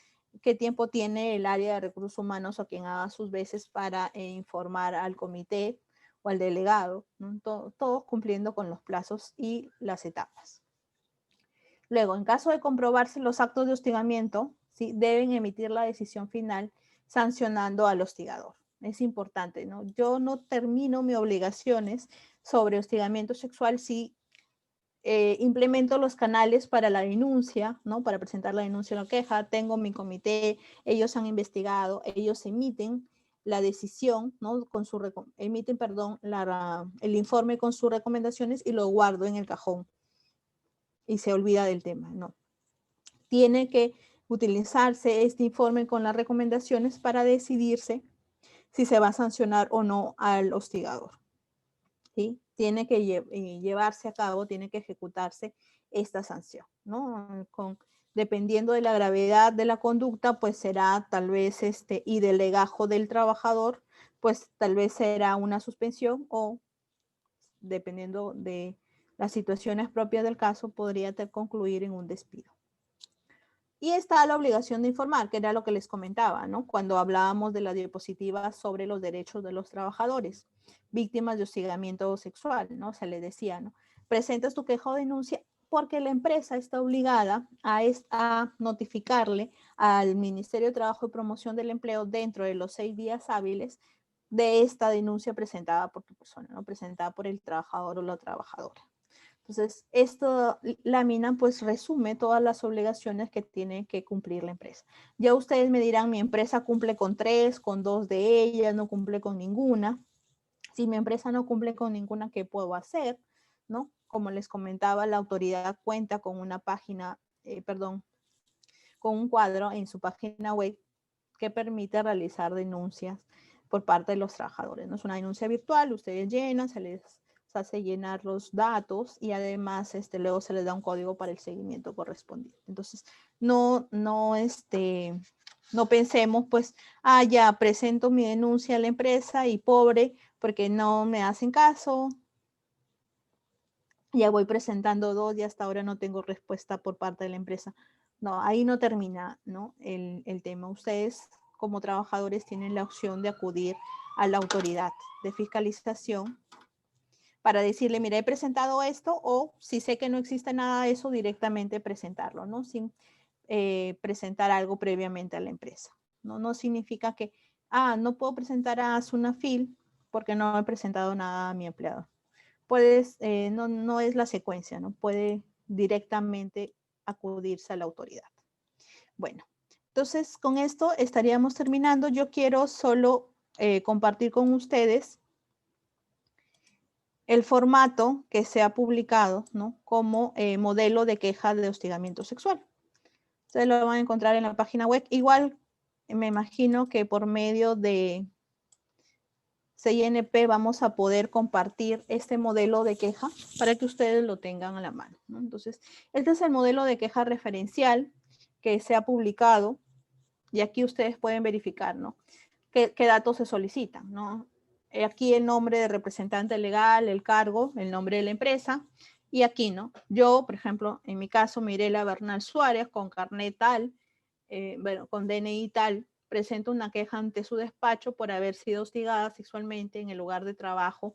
S1: qué tiempo tiene el área de recursos humanos o quien haga sus veces para informar al comité o al delegado, ¿no? Todos cumpliendo con los plazos y las etapas. Luego, en caso de comprobarse los actos de hostigamiento, ¿sí? Deben emitir la decisión final sancionando al hostigador. Es importante, ¿no? Yo no termino mis obligaciones sobre hostigamiento sexual si implemento los canales para la denuncia, ¿no? Para presentar la denuncia o la queja, tengo mi comité, ellos han investigado, ellos emiten la decisión, ¿no? Emiten, perdón, el informe con sus recomendaciones y lo guardo en el cajón y se olvida del tema, ¿no? Tiene que utilizarse este informe con las recomendaciones para decidirse si se va a sancionar o no al hostigador, ¿sí? Tiene que llevarse a cabo, tiene que ejecutarse esta sanción, ¿no? Dependiendo de la gravedad de la conducta, pues será tal vez y del legajo del trabajador, pues tal vez será una suspensión o, dependiendo de las situaciones propias del caso, podría concluir en un despido. Y está la obligación de informar, que era lo que les comentaba, ¿no? Cuando hablábamos de la diapositiva sobre los derechos de los trabajadores, víctimas de hostigamiento sexual, ¿no? Se les decía, ¿no? Presentas tu queja o denuncia porque la empresa está obligada a notificarle al Ministerio de Trabajo y Promoción del Empleo dentro de los 6 días hábiles de esta denuncia presentada por tu persona, ¿no? Presentada por el trabajador o la trabajadora. Entonces, esta lámina pues resume todas las obligaciones que tiene que cumplir la empresa. Ya ustedes me dirán, mi empresa cumple con 3, con 2 de ellas, no cumple con ninguna. Si mi empresa no cumple con ninguna, ¿qué puedo hacer? ¿No? Como les comentaba, la autoridad cuenta con una página, con un cuadro en su página web que permite realizar denuncias por parte de los trabajadores, ¿no? Es una denuncia virtual, ustedes llenan, se les hace llenar los datos y además luego se les da un código para el seguimiento correspondiente. Entonces, no pensemos pues, ya presento mi denuncia a la empresa y pobre, porque no me hacen caso, ya voy presentando 2 y hasta ahora no tengo respuesta por parte de la empresa. No, ahí no termina, ¿no? el tema. Ustedes como trabajadores tienen la opción de acudir a la autoridad de fiscalización para decirle, mira, he presentado esto, o si sé que no existe nada de eso, directamente presentarlo, ¿no? Sin presentar algo previamente a la empresa. No significa que, no puedo presentar a Sunafil porque no he presentado nada a mi empleado. Puedes, no es la secuencia, ¿no? Puede directamente acudirse a la autoridad. Bueno, entonces con esto estaríamos terminando. Yo quiero solo compartir con ustedes el formato que se ha publicado, ¿no? Como modelo de queja de hostigamiento sexual. Ustedes lo van a encontrar en la página web. Igual me imagino que por medio de CINP vamos a poder compartir este modelo de queja para que ustedes lo tengan a la mano, ¿no? Entonces, este es el modelo de queja referencial que se ha publicado y aquí ustedes pueden verificar, ¿no? ¿Qué datos se solicitan, ¿no? Aquí el nombre de representante legal, el cargo, el nombre de la empresa y aquí, ¿no? Yo, por ejemplo, en mi caso, Mirela Bernal Suárez, con carnet tal, con DNI tal, presento una queja ante su despacho por haber sido hostigada sexualmente en el lugar de trabajo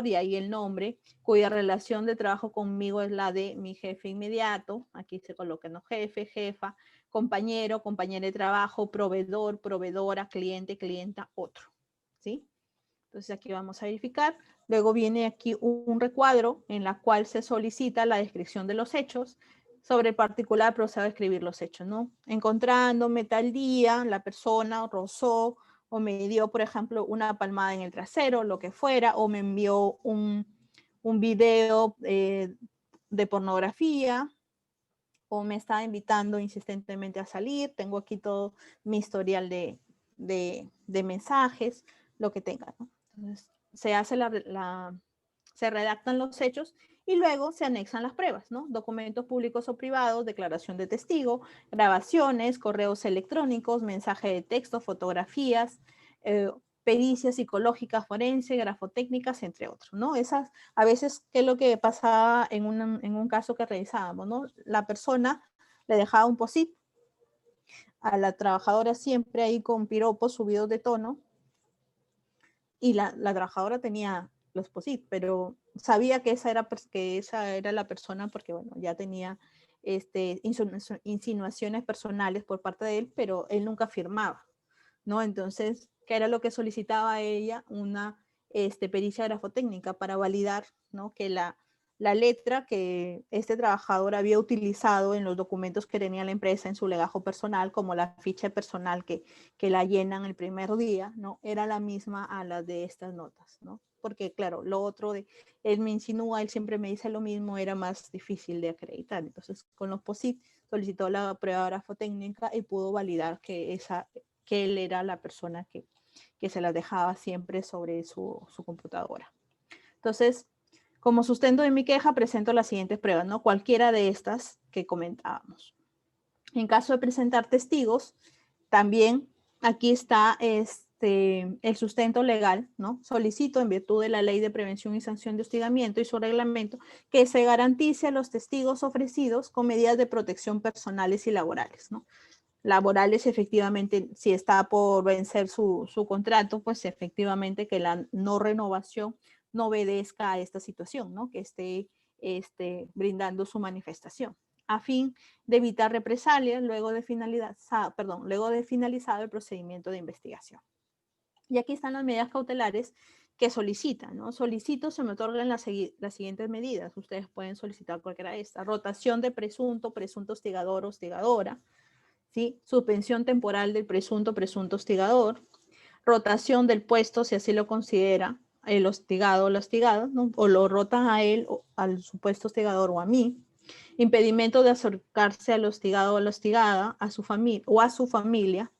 S1: y ahí el nombre, cuya relación de trabajo conmigo es la de mi jefe inmediato, aquí se coloca, ¿no? Jefe, jefa, compañero, compañera de trabajo, proveedor, proveedora, cliente, clienta, otro, ¿sí? Entonces aquí vamos a verificar. Luego viene aquí un recuadro en la cual se solicita la descripción de los hechos. Sobre el particular procedo a escribir los hechos, ¿no? Encontrándome tal día, la persona rozó o me dio, por ejemplo, una palmada en el trasero, lo que fuera, o me envió un video de pornografía, o me está invitando insistentemente a salir. Tengo aquí todo mi historial de mensajes, lo que tenga, ¿no? Entonces, se redactan los hechos y luego se anexan las pruebas, ¿no? Documentos públicos o privados, declaración de testigo, grabaciones, correos electrónicos, mensaje de texto, fotografías, pericias psicológicas, forense, grafotécnicas, entre otros, ¿no? Esas, a veces, ¿qué es lo que pasaba en un caso que revisábamos, ¿no? La persona le dejaba un POSIT a la trabajadora siempre ahí con piropos subidos de tono y la trabajadora tenía los POSIT, pero sabía que esa era la persona porque, bueno, ya tenía insinuaciones personales por parte de él, pero él nunca firmaba, ¿no? Entonces, ¿qué era lo que solicitaba ella? Una pericia grafotécnica para validar, ¿no? Que la letra que este trabajador había utilizado en los documentos que tenía la empresa en su legajo personal, como la ficha personal que la llenan el primer día, ¿no? Era la misma a la de estas notas, ¿no? Porque, claro, lo otro de él me insinúa, él siempre me dice lo mismo, era más difícil de acreditar. Entonces, con los POSIT solicitó la prueba grafotécnica y pudo validar que él era la persona que se las dejaba siempre sobre su computadora. Entonces, como sustento de mi queja, presento las siguientes pruebas, ¿no? Cualquiera de estas que comentábamos. En caso de presentar testigos, también aquí está el sustento legal, ¿no? Solicito en virtud de la Ley de Prevención y Sanción de Hostigamiento y su reglamento que se garantice a los testigos ofrecidos con medidas de protección personales y laborales, ¿no? Laborales, efectivamente, si está por vencer su contrato, pues efectivamente que la no renovación no obedezca a esta situación, ¿no? Que esté brindando su manifestación, a fin de evitar represalias luego de finalizado el procedimiento de investigación. Y aquí están las medidas cautelares que solicitan, ¿no? Solicito, se me otorgan las siguientes medidas. Ustedes pueden solicitar cualquiera de estas. Rotación de presunto hostigador, hostigadora, ¿sí? Suspensión temporal del presunto hostigador, rotación del puesto, si así lo considera el hostigado o la hostigada, ¿no? O lo rotan a él, o al supuesto hostigador o a mí, impedimento de acercarse al hostigado o a la hostigada, a su familia o a su familia,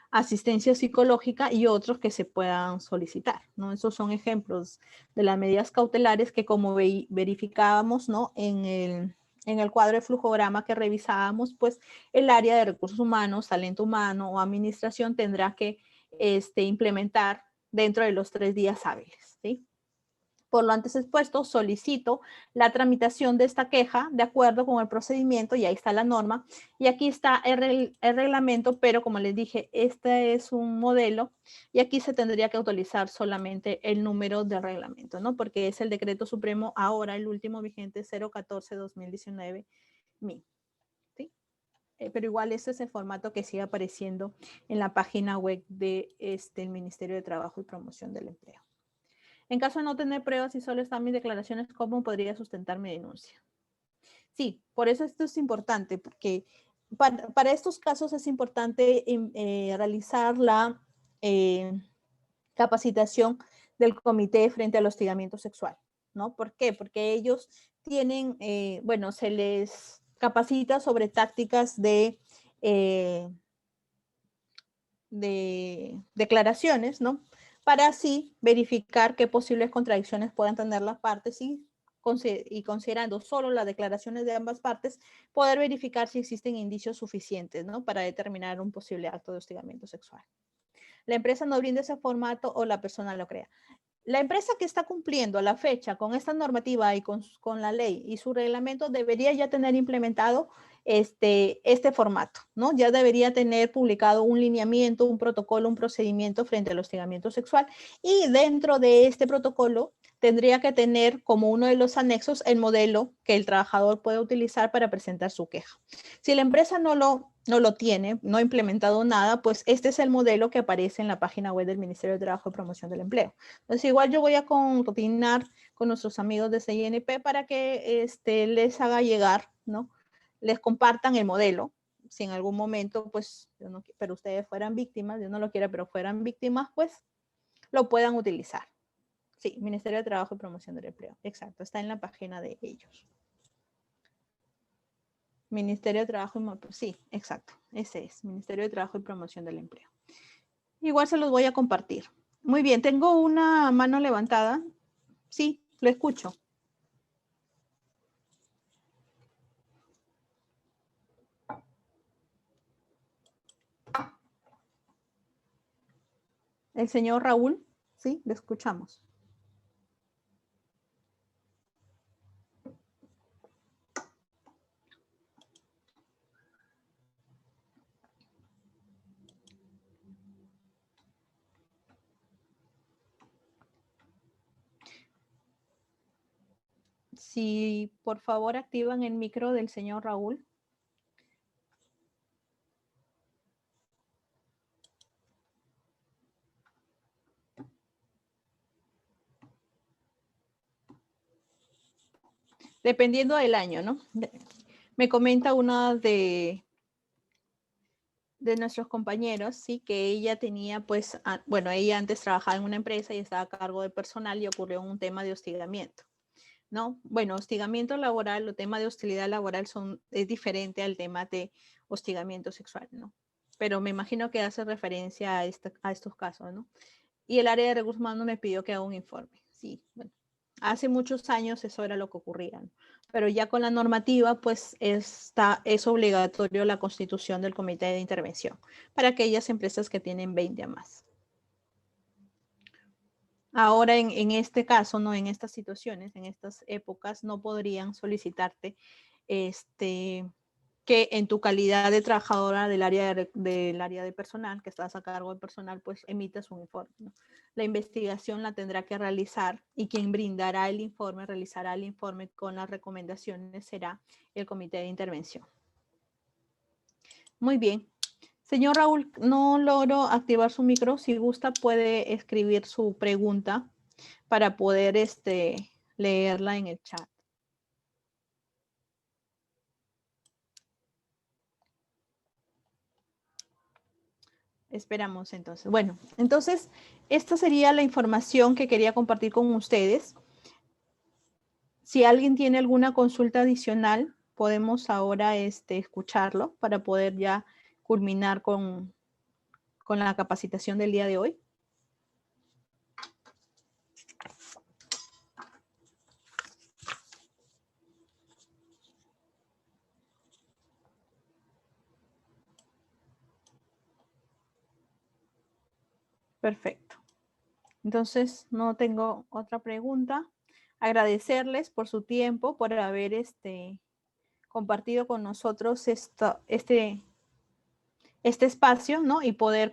S1: asistencia psicológica y otros que se puedan solicitar, ¿no? Esos son ejemplos de las medidas cautelares que, como verificábamos, ¿no? En el cuadro de flujograma que revisábamos, pues el área de recursos humanos, talento humano o administración tendrá que implementar dentro de los 3 días hábiles, ¿sí? Por lo antes expuesto, solicito la tramitación de esta queja de acuerdo con el procedimiento, y ahí está la norma, y aquí está el reglamento, pero como les dije, este es un modelo, y aquí se tendría que actualizar solamente el número del reglamento, ¿no? Porque es el decreto supremo ahora, el último vigente, 014-2019, MI, ¿sí? Pero igual este es el formato que sigue apareciendo en la página web de el Ministerio de Trabajo y Promoción del Empleo. En caso de no tener pruebas y solo están mis declaraciones, ¿cómo podría sustentar mi denuncia? Sí, por eso esto es importante, porque para estos casos es importante realizar la capacitación del comité frente al hostigamiento sexual, ¿no? ¿Por qué? Porque ellos tienen, bueno, se les capacita sobre tácticas de declaraciones, ¿no? Para así verificar qué posibles contradicciones puedan tener las partes y considerando solo las declaraciones de ambas partes, poder verificar si existen indicios suficientes, ¿no? Para determinar un posible acto de hostigamiento sexual. La empresa no brinda ese formato o la persona lo crea. La empresa que está cumpliendo a la fecha con esta normativa y con la ley y su reglamento debería ya tener implementado este formato, ¿no? Ya debería tener publicado un lineamiento, un protocolo, un procedimiento frente al hostigamiento sexual, y dentro de este protocolo tendría que tener como uno de los anexos el modelo que el trabajador puede utilizar para presentar su queja. Si la empresa no lo tiene, no ha implementado nada, pues este es el modelo que aparece en la página web del Ministerio de Trabajo y Promoción del Empleo. Entonces, igual yo voy a coordinar con nuestros amigos de CINP para que les haga llegar, ¿no? Les compartan el modelo. Si en algún momento, pues, pero ustedes fueran víctimas, Dios no lo quiera, pero fueran víctimas, pues, lo puedan utilizar. Sí, Ministerio de Trabajo y Promoción del Empleo. Exacto, está en la página de ellos. Ministerio de Trabajo y sí, exacto, ese es, Ministerio de Trabajo y Promoción del Empleo. Igual se los voy a compartir. Muy bien, tengo una mano levantada. Sí, lo escucho. El señor Raúl, sí, lo escuchamos. Si por favor activan el micro del señor Raúl. Dependiendo del año, ¿no? Me comenta una de nuestros compañeros, sí, que ella tenía, pues, bueno, ella antes trabajaba en una empresa y estaba a cargo de personal y ocurrió un tema de hostigamiento, ¿no? Bueno, hostigamiento laboral o tema de hostilidad laboral es diferente al tema de hostigamiento sexual, ¿no? Pero me imagino que hace referencia a estos casos, ¿no? Y el área de recursos humanos me pidió que haga un informe. Sí, bueno, hace muchos años eso era lo que ocurría, ¿no? Pero ya con la normativa, pues es obligatorio la constitución del comité de intervención para aquellas empresas que tienen 20 a más. Ahora, en este caso, no, en estas situaciones, en estas épocas, no podrían solicitarte que en tu calidad de trabajadora del área de personal, que estás a cargo de personal, pues emitas un informe, ¿no? La investigación la tendrá que realizar y quien brindará el informe, realizará el informe con las recomendaciones será el comité de intervención. Muy bien. Señor Raúl, no logro activar su micro. Si gusta, puede escribir su pregunta para poder leerla en el chat. Esperamos entonces. Bueno, entonces esta sería la información que quería compartir con ustedes. Si alguien tiene alguna consulta adicional, podemos ahora escucharlo para poder ya culminar con la capacitación del día de hoy. Perfecto. Entonces, no tengo otra pregunta. Agradecerles por su tiempo, por haber compartido con nosotros este espacio, ¿no? Y poder